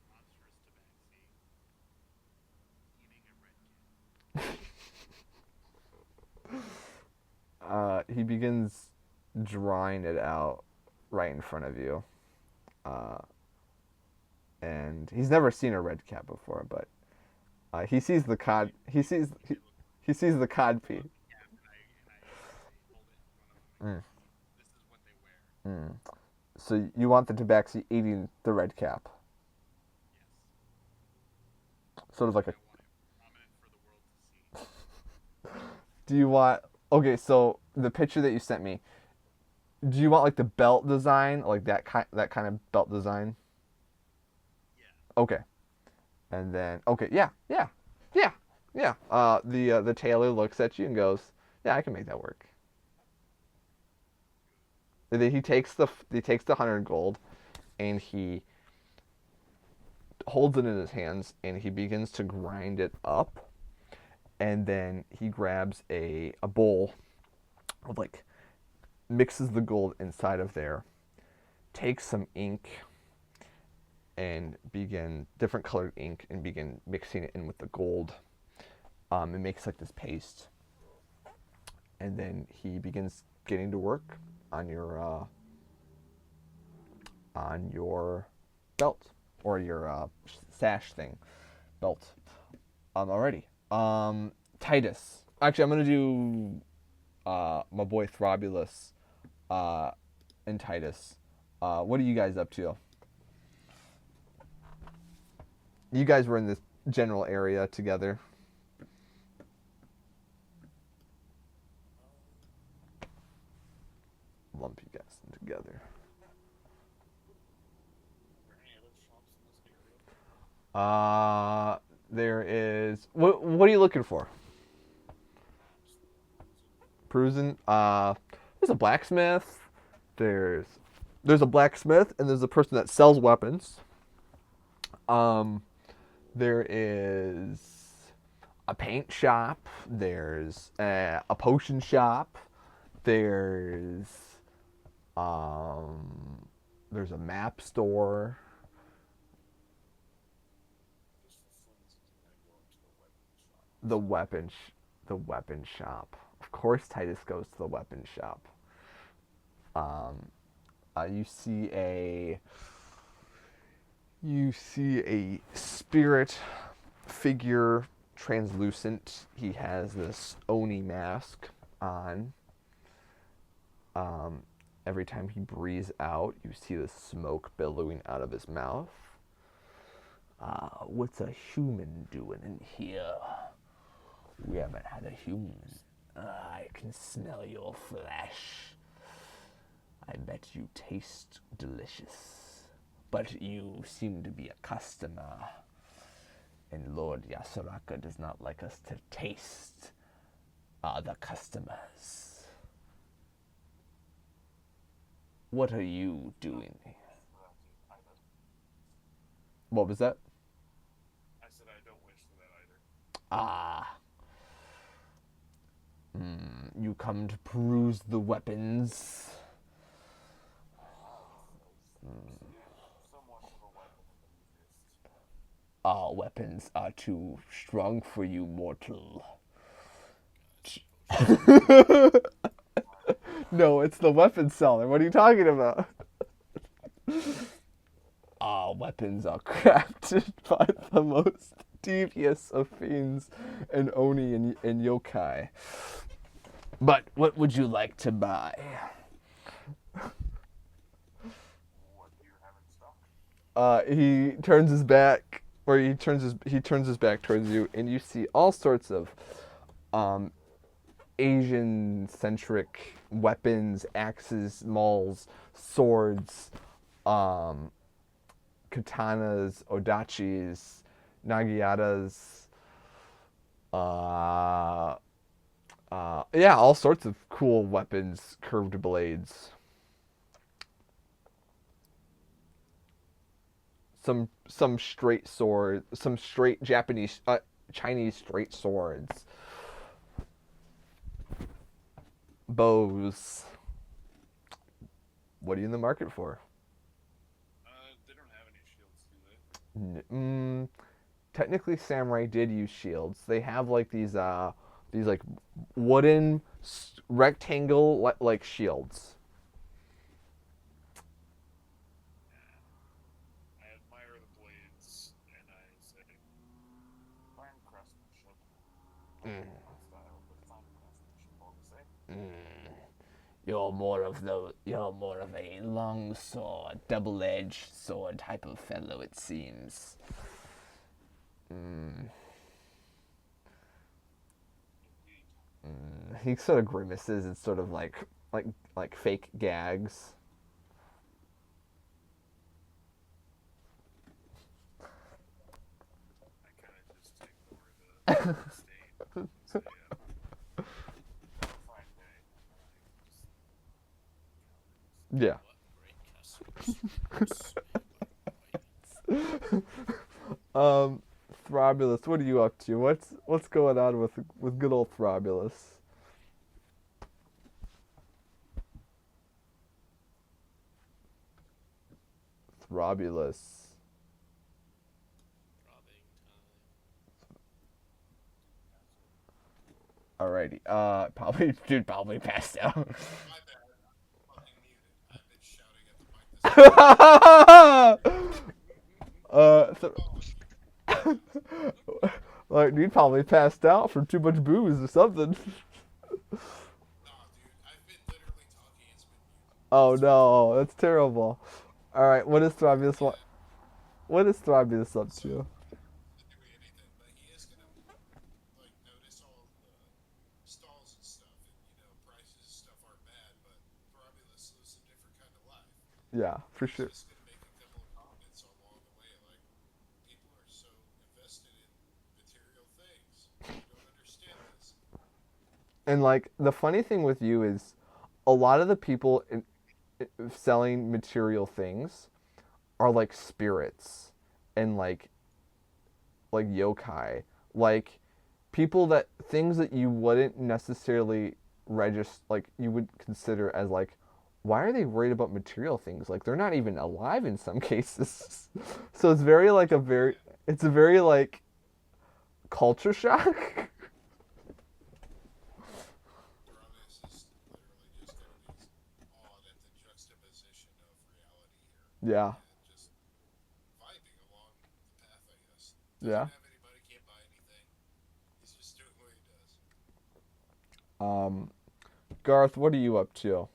monstrous tabaxi eating a red kid. He begins drawing it out right in front of you. And he's never seen a red cat before, but he sees the cod. He sees the cod pea. Yeah, and I hold it in front of them. This is what they wear. So you want the tabaxi eating the red cap, Yes. sort of like a. I want it prominent for the world to see. Do you want? Okay, so the picture that you sent me. Do you want like the belt design, like that kind of belt design? Yeah. Okay, and then okay, yeah. The tailor looks at you and goes, "Yeah, I can make that work." And then he takes the 100 gold, and he holds it in his hands, and he begins to grind it up, and then he grabs a bowl of like mixes the gold inside of there, takes some ink and begin different colored ink and begin mixing it in with the gold. It makes like this paste, and then he begins getting to work on your belt or your sash thing, belt. Already. Titus. Actually, I'm gonna do my boy Throbulus and Titus. What are you guys up to? You guys were in this general area together. Lump you guys together. Are there any other shops in this area? There is. What are you looking for? Perusing. There's a blacksmith. There's a blacksmith, and there's a person that sells weapons. There is a paint shop. There's a potion shop. There's a map store. Just for funsies, I'm gonna go into The weapon shop. Of course, Titus goes to the weapon shop. You see a spirit figure, translucent. He has this Oni mask on. Every time he breathes out, you see the smoke billowing out of his mouth. What's a human doing in here? We haven't had a human. I can smell your flesh. I bet you taste delicious, but you seem to be a customer, and Lord Yasuraka does not like us to taste other customers. What are you doing? Either. What was that? I said I don't wish for that either. Ah. You come to peruse the weapons. Somewhat of a weapon in the fist. Our weapons are too strong for you, mortal. No, it's the weapon seller. What are you talking about? Our weapons are crafted by the most devious of fiends and oni and yokai. But what would you like to buy? What do you have in stock? He turns his back, or he turns his back towards you, and you see all sorts of Asian-centric weapons, axes, mauls, swords, katanas, odachis, nagiatas, yeah, all sorts of cool weapons, curved blades. Some straight sword, some straight Japanese, Chinese straight swords, bows. What are you in the market for? They don't have any shields, do they? Technically, samurai did use shields. They have like these like wooden rectangle like shields. I admire the blades, and I say, fine craftsmanship. Style, but fine craftsmanship, all the same. You're more of a long sword, double-edged sword type of fellow, it seems. He sort of grimaces and sort of like fake gags. I kind of just ignore the state and say, have a fine day. And I just Yeah. What great customers. Throbulus, what are you up to? What's going on with good old Throbulus? Throbulus. Robbing time. Alrighty. Probably passed out. My bad. I'm fucking muted. I've been shouting at the mic Like, dude probably passed out from too much booze or something. Nah, dude. I've been literally talking. It's been muted. Oh no, that's terrible. All right, what is Throbulus? What is Throbulus up to? Doing anything, but he is gonna like notice all the stalls and stuff, and prices and stuff aren't bad, but Romulus lives a different kind of life. Yeah, for sure. He's just gonna make a couple of comments along the way, like people are so invested in material things. You don't understand this. And like the funny thing with you is, a lot of the people selling material things are like spirits and like yokai, like people that things that you wouldn't necessarily register, like you would consider as like, why are they worried about material things? Like they're not even alive in some cases. So it's very like it's a very like culture shock. Romulus is literally just gonna be awed at the juxtaposition of reality here. Yeah. And just vibing along the path, I guess. Yeah. Doesn't have anybody, can't buy anything. He's just doing what he does. Garth, what are you up to?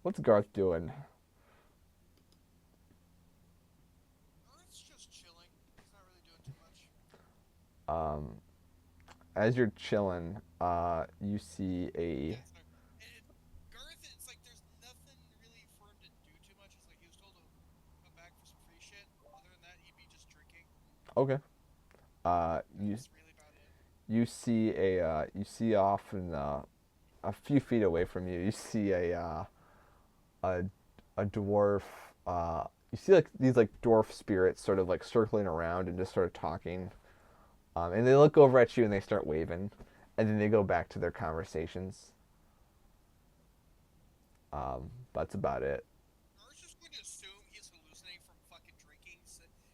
What's Garth doing? Earth's just chilling. He's not really doing too much. As you're chilling, you see a Yeah, sorry. And Garth, it's like there's nothing really Okay. You That's really about it. you see off in a few feet away from you. You see a dwarf. You see like these like dwarf spirits sort of like circling around and just sort of talking. And they look over at you and they start waving, and then they go back to their conversations. That's about it. I was just going to assume he's hallucinating from fucking drinking.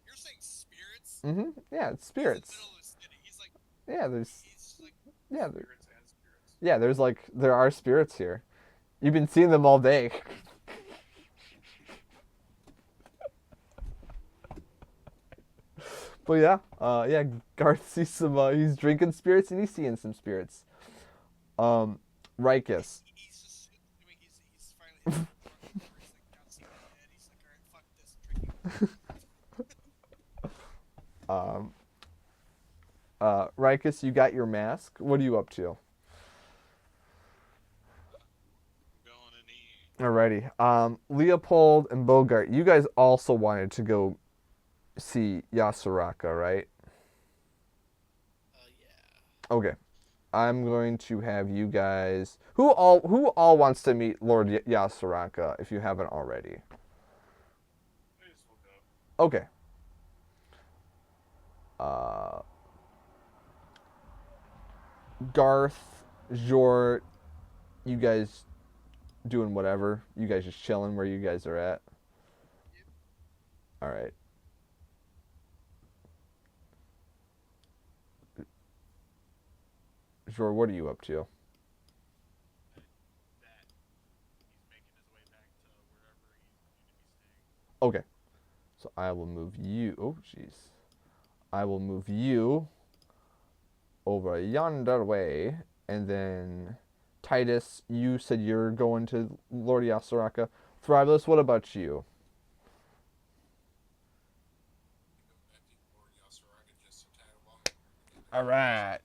You're saying spirits? Yeah, it's He's in the spirits. middle of the city. He's like, Yeah, he's like, yeah, Spirits and spirits. yeah. There are spirits here. You've been seeing them all day. But yeah, yeah. Garth sees some. He's drinking spirits and he's seeing some spirits. Rikus. he's just assuming he's finally drunk. He's like, not seeing my head. He's like, alright, fuck this, drinking. Rikus, you got your mask. What are you up to? Going to need. Alrighty. Leopold and Bogart, you guys also wanted to go see Yasuraka, right? Yeah. Okay. I'm going to have you guys. Who all wants to meet Lord Yasuraka if you haven't already? I just woke up. Okay. Garth, Jort, you guys doing whatever. You guys just chilling where you guys are at. All right. Jort, what are you up to? That he's making his way back to wherever he's going to be staying. Okay. So I will move you. Oh, jeez. I will move you over yonder way, and then Titus, you said you're going to Lord Yasuraka. Thriveless, what about you? I think Lord Yasuraka just to tag along together. All right.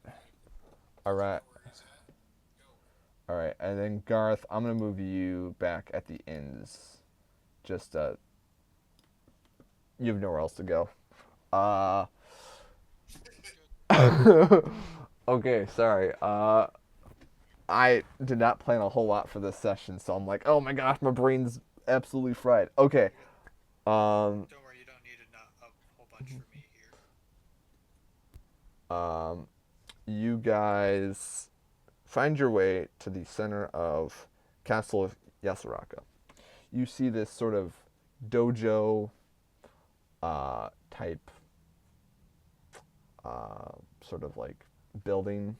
All right. Where he's at, go. All right. And then Garth, I'm gonna move you back at the ends. Just you have nowhere else to go. Okay, sorry. I did not plan a whole lot for this session, so I'm like, oh my gosh, my brain's absolutely fried. Okay. Don't worry, you don't need a whole bunch for me here. You guys find your way to the center of Castle Yasuraka. You see this sort of dojo type sort of like building.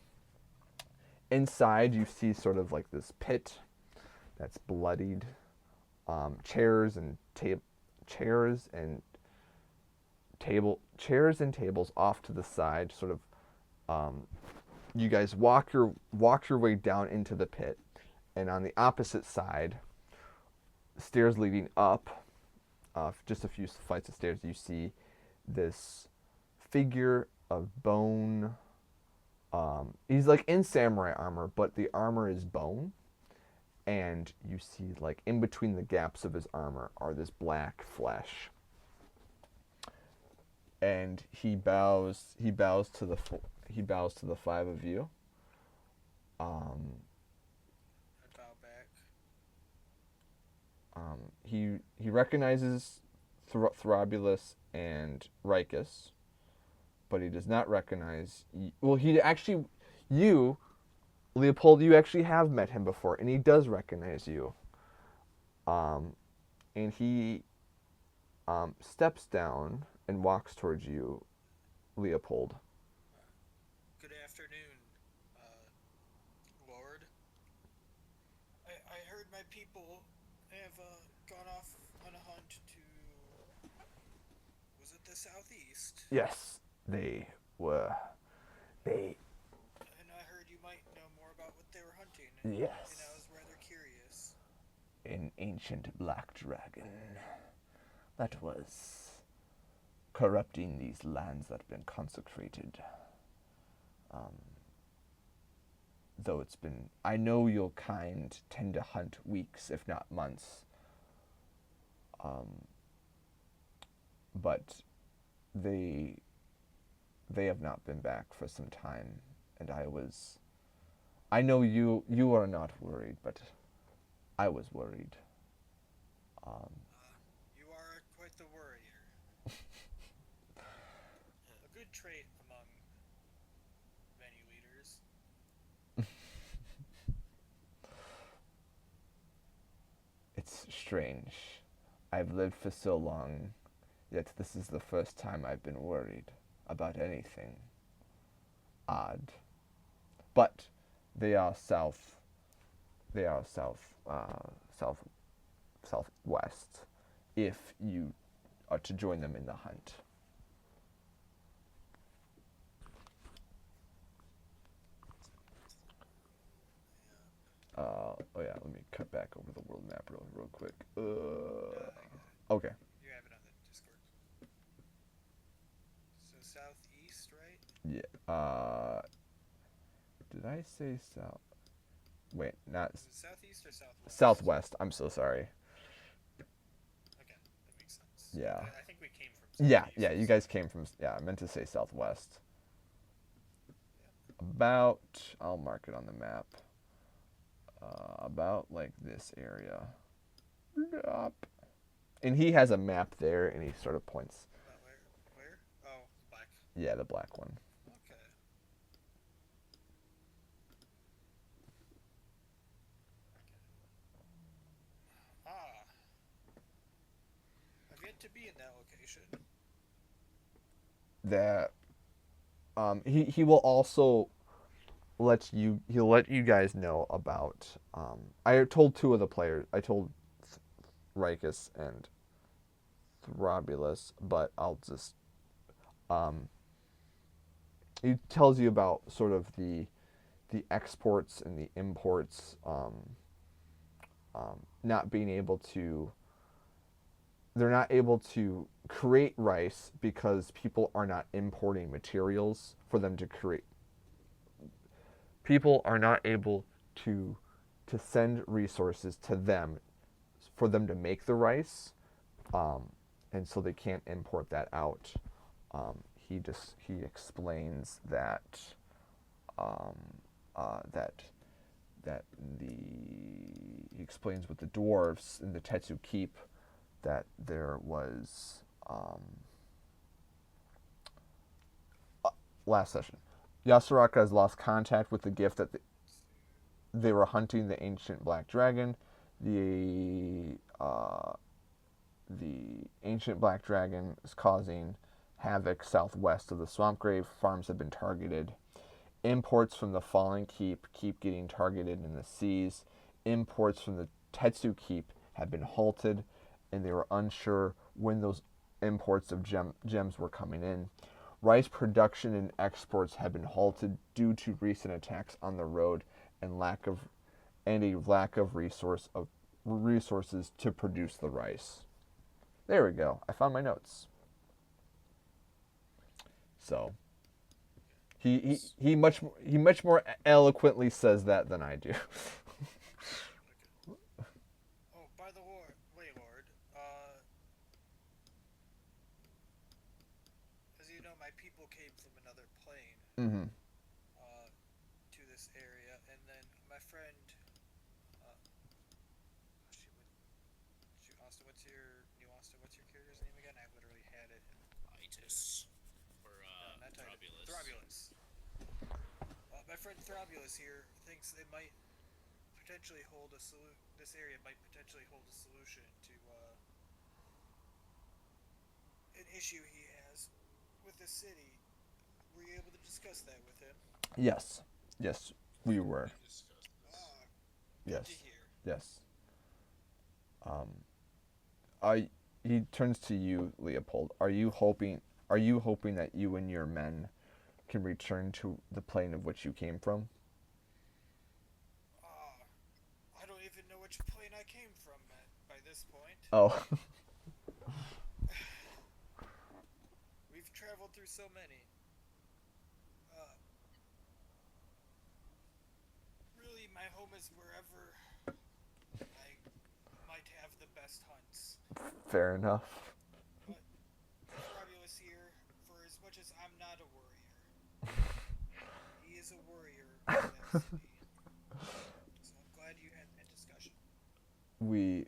Inside you see sort of like this pit that's bloodied, chairs and tables off to the side, sort of. You guys walk your way down into the pit, and on the opposite side, stairs leading up, just a few flights of stairs, you see this figure of bone. He's like in samurai armor, but the armor is bone, and you see like in between the gaps of his armor are this black flesh. And he bows to the five of you. I bow back. He recognizes Throbulus and Rikus, but he does not recognize. You, Leopold, you actually have met him before, and he does recognize you. And he steps down and walks towards you, Leopold. Good afternoon, Lord. I heard my people have gone off on a hunt to. Was it the southeast? Yes, they were. They. And I heard you might know more about what they were hunting. Yes. And I was rather curious. An ancient black dragon that was corrupting these lands that have been consecrated. Though it's been, I know your kind tend to hunt weeks, if not months. But they they have not been back for some time, and I know you are not worried, but I was worried. Um, You are quite the worrier. A good trait among many leaders. it's strange. I've lived for so long, yet this is the first time I've been worried about anything odd. But they are they are south southwest if you are to join them in the hunt. Oh yeah, let me cut back over the world map real quick. Okay. You have it on the Discord. So southeast, right? Yeah. Did I say south? Wait, not Is it southeast or southwest? southwest. I'm so sorry. Okay, that makes sense. Yeah. I think we came from Yeah, southeast. yeah. You guys came from. Yeah, I meant to say southwest. Yeah. About. I'll mark it on the map. About like this area. Up. And he has a map there, and he sort of points. About where? Oh, black. Yeah, the black one. Okay. Ah. I've yet to be in that location. That. He will also he'll let you guys know about I told two of the players. I told Rikus and Throbulus, but I'll just he tells you about sort of the exports and the imports, not being able to they're not able to create rice because people are not importing materials for them to create. People are not able to send resources to them for them to make the rice, and so they can't import that out. He explains that that he explains with the dwarves in the Tetsu Keep that there was last session. Yasuraka has lost contact with the gift that they were hunting the ancient black dragon. The ancient black dragon is causing havoc southwest of the swamp grave. Farms have been targeted. Imports from the fallen keep getting targeted in the seas. Imports from the Tetsu keep have been halted, and they were unsure when those imports of gems were coming in. Rice production and exports have been halted due to recent attacks on the road and a lack of resources to produce the rice. There we go. I found my notes. So he much more eloquently says that than I do. Oh, by the way, Lord, as you know, my people came from another plane Mm-hmm. to this area, and then my friend, Austin, what's your character's name again? I literally had it. Itis. Or, Not Titus. Throbulus. Throbulus. My friend Throbulus here thinks it might potentially hold this area might potentially hold a solution to an issue he has with the city. Were you able to discuss that with him? Yes, we were. Discussed this. Good Yes, to hear. yes. He turns to you, Leopold. Are you hoping that you and your men can return to the plane of which you came from? I don't even know which plane I came from by this point. Oh. We've traveled through so many. Really, my home is wherever I might have the best hunts. Fair enough. But Throbulus here, for as much as I'm not a warrior, he is a warrior in that city. So I'm glad you had that discussion. We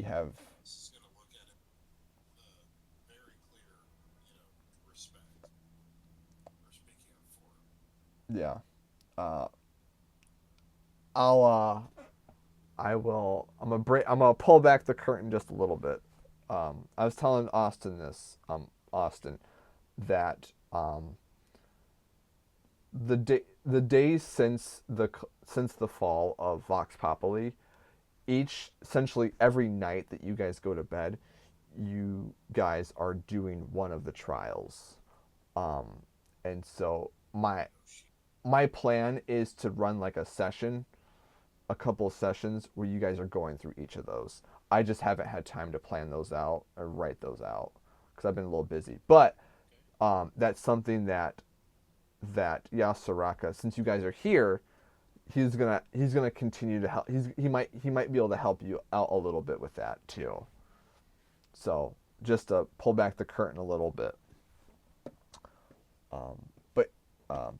have This is going to look at it very clear, respect for speaking up for him. yeah. I'm gonna pull back the curtain just a little bit. I was telling Austin this, Austin, that the days since the fall of Vox Populi, essentially every night that you guys go to bed, you guys are doing one of the trials, and so my plan is to run like a couple of sessions where you guys are going through each of those. I just haven't had time to plan those out or write those out because I've been a little busy. But that's something that Yasuraka, since you guys are here, he's gonna continue to help. He might be able to help you out a little bit with that too. So just to pull back the curtain a little bit.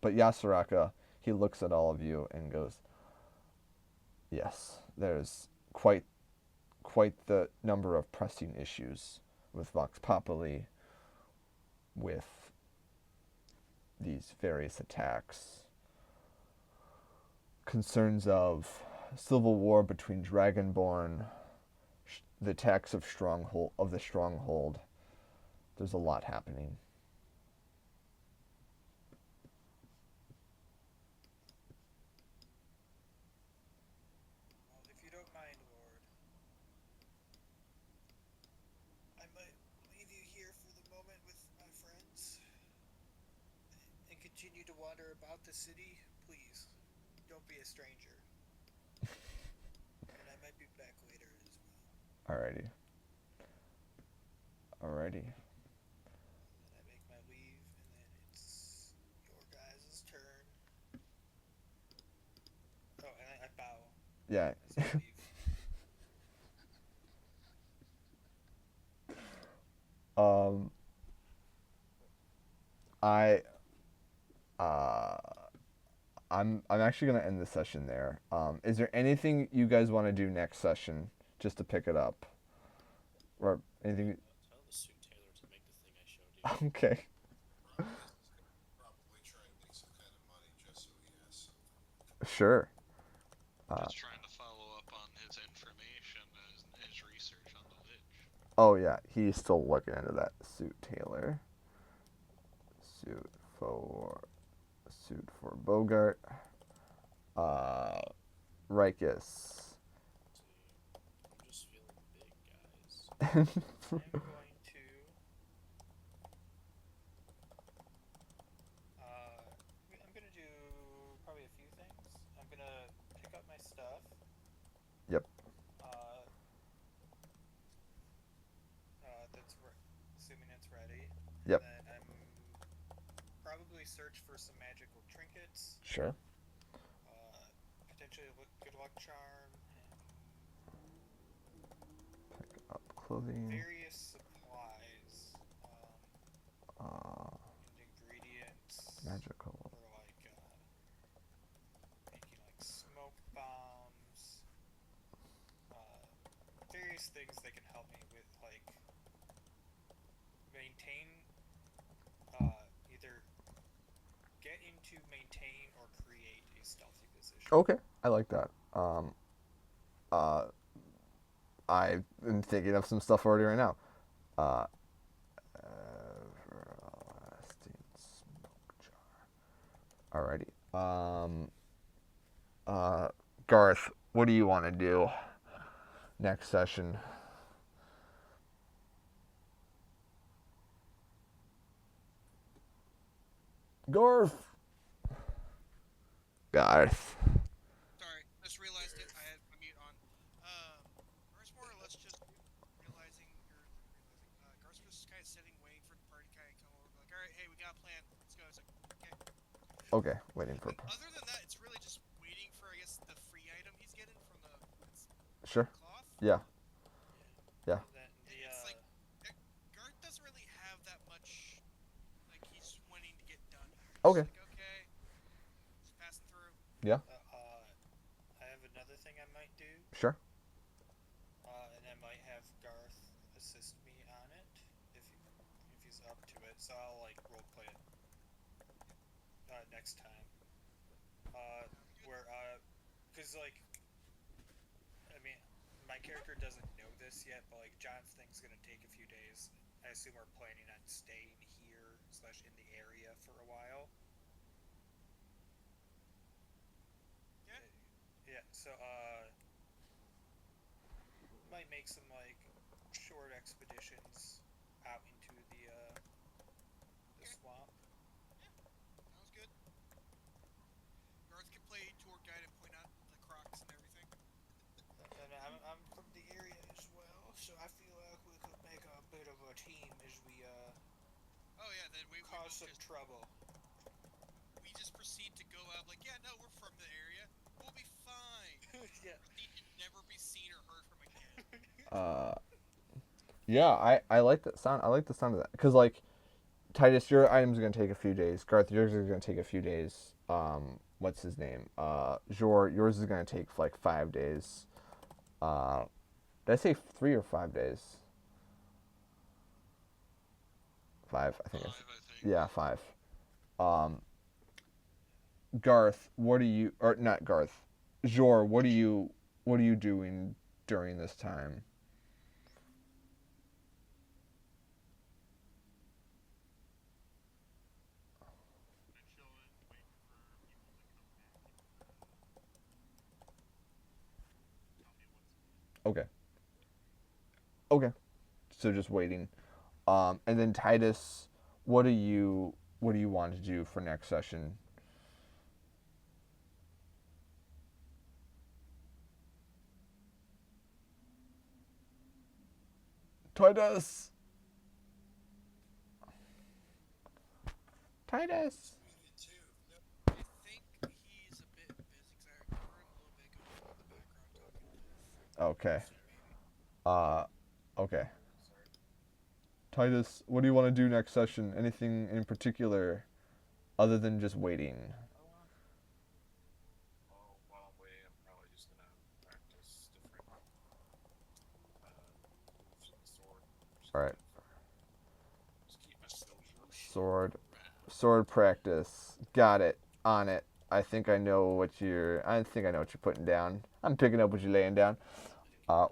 But Yasuraka, he looks at all of you and goes, "Yes, there's quite the number of pressing issues with Vox Populi, with these various attacks, concerns of civil war between Dragonborn, the attacks of the Stronghold. There's a lot happening." Well, if you don't mind, Lord, I might leave you here for the moment with my friends and continue to wander about the city. Please, don't be a stranger. And I might be back later as well. Alrighty. And I make my leave, and then it's your guys' turn. Oh, and I bow Yeah. as I leave. I I'm actually gonna end the session there. Is there anything you guys want to do next session, just to pick it up, or anything? Tell the suit tailor to make the thing I showed you. Okay. Probably try and make some kind of money just so he has something. Sure. Just trying to follow up on his information and his research on the Lich. Oh yeah, he's still looking into that suit tailor. Suit for Bogart. Rikus. I'm just feeling big, guys. I'm going to I'm gonna do probably a few things. I'm gonna pick up my stuff. Yep. Assuming it's ready. Yep. And then I'm probably search for some magical trinkets. Sure. Potentially a good luck charm Pick up clothing. various supplies. And ingredients. Magical. For like making like smoke bombs. Various things that can help me with like either get into, maintain, or create a stealthy position. Okay, I like that. I've been thinking of some stuff already right now. Everlasting smoke jar. Alrighty. Garth, what do you want to do next session? Garth. Sorry, just realized it. I had my mute on. Garth's more or less just realizing, Garth's just kind of sitting, waiting for the party to kind of come over. Like, all right, hey, we got a plan. Let's go. It's like, okay. Okay, waiting for. Other than that, it's really just waiting for, I guess, the free item he's getting from the Sure. cloth. Yeah. Yeah. And then it's like Garth doesn't really have that much Okay. Just like, okay, just passing through. Yeah. I have another thing I might do, Sure. and I might have Garth assist me on it if he's up to it. So I'll like role play it next time. Where cause like I mean, my character doesn't know this yet, but like John's thing's gonna take a few days. I assume we're planning on staying here / in the area for a while. Yeah. Yeah. So might make some like short expeditions out into the Okay. swamp. Sounds good. Garth can play tour guide and point out the crocs and everything. And I'm from the area as well, so I feel like we could make a bit of a team as we Oh yeah, then we cause both some just trouble. we just proceed to go out like, yeah, no, we're from the area. We'll be fine. Yeah. Proceed to never be seen or heard from again. Yeah, I like that sound. I like the sound of that because like Titus, your item's gonna take a few days. Garth, yours is gonna take a few days. What's his name? Jor, yours is gonna take like 5 days. Did I say 3 or 5 days? 5, I think. Five, I think. Yeah, 5. Garth, what are you? Or not Garth? Jor, what are you? What are you doing during this time? I'm chilling, waiting for people to come back and tell me what's Okay. Okay. So just waiting. And then Titus, what do you want to do for next session? Titus. Titus. Speaking too. No, I think he's a bit busy because I heard him a little bit going on in the background talking with Okay. maybe. Okay. Titus, what do you want to do next session? Anything in particular other than just waiting? Well, while I'm waiting, I'm probably just gonna practice different moves with the sword. Just All right. just keep my skills Sword. Sword practice. Got it. On it. I think I know what you're putting down. I'm picking up what you're laying down.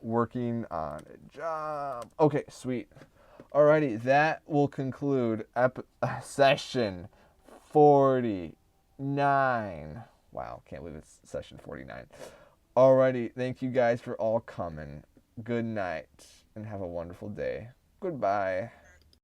Working on a job. Okay, sweet. Alrighty, that will conclude session 49. Wow, can't believe it's session 49. Alrighty, thank you guys for all coming. Good night and have a wonderful day. Goodbye.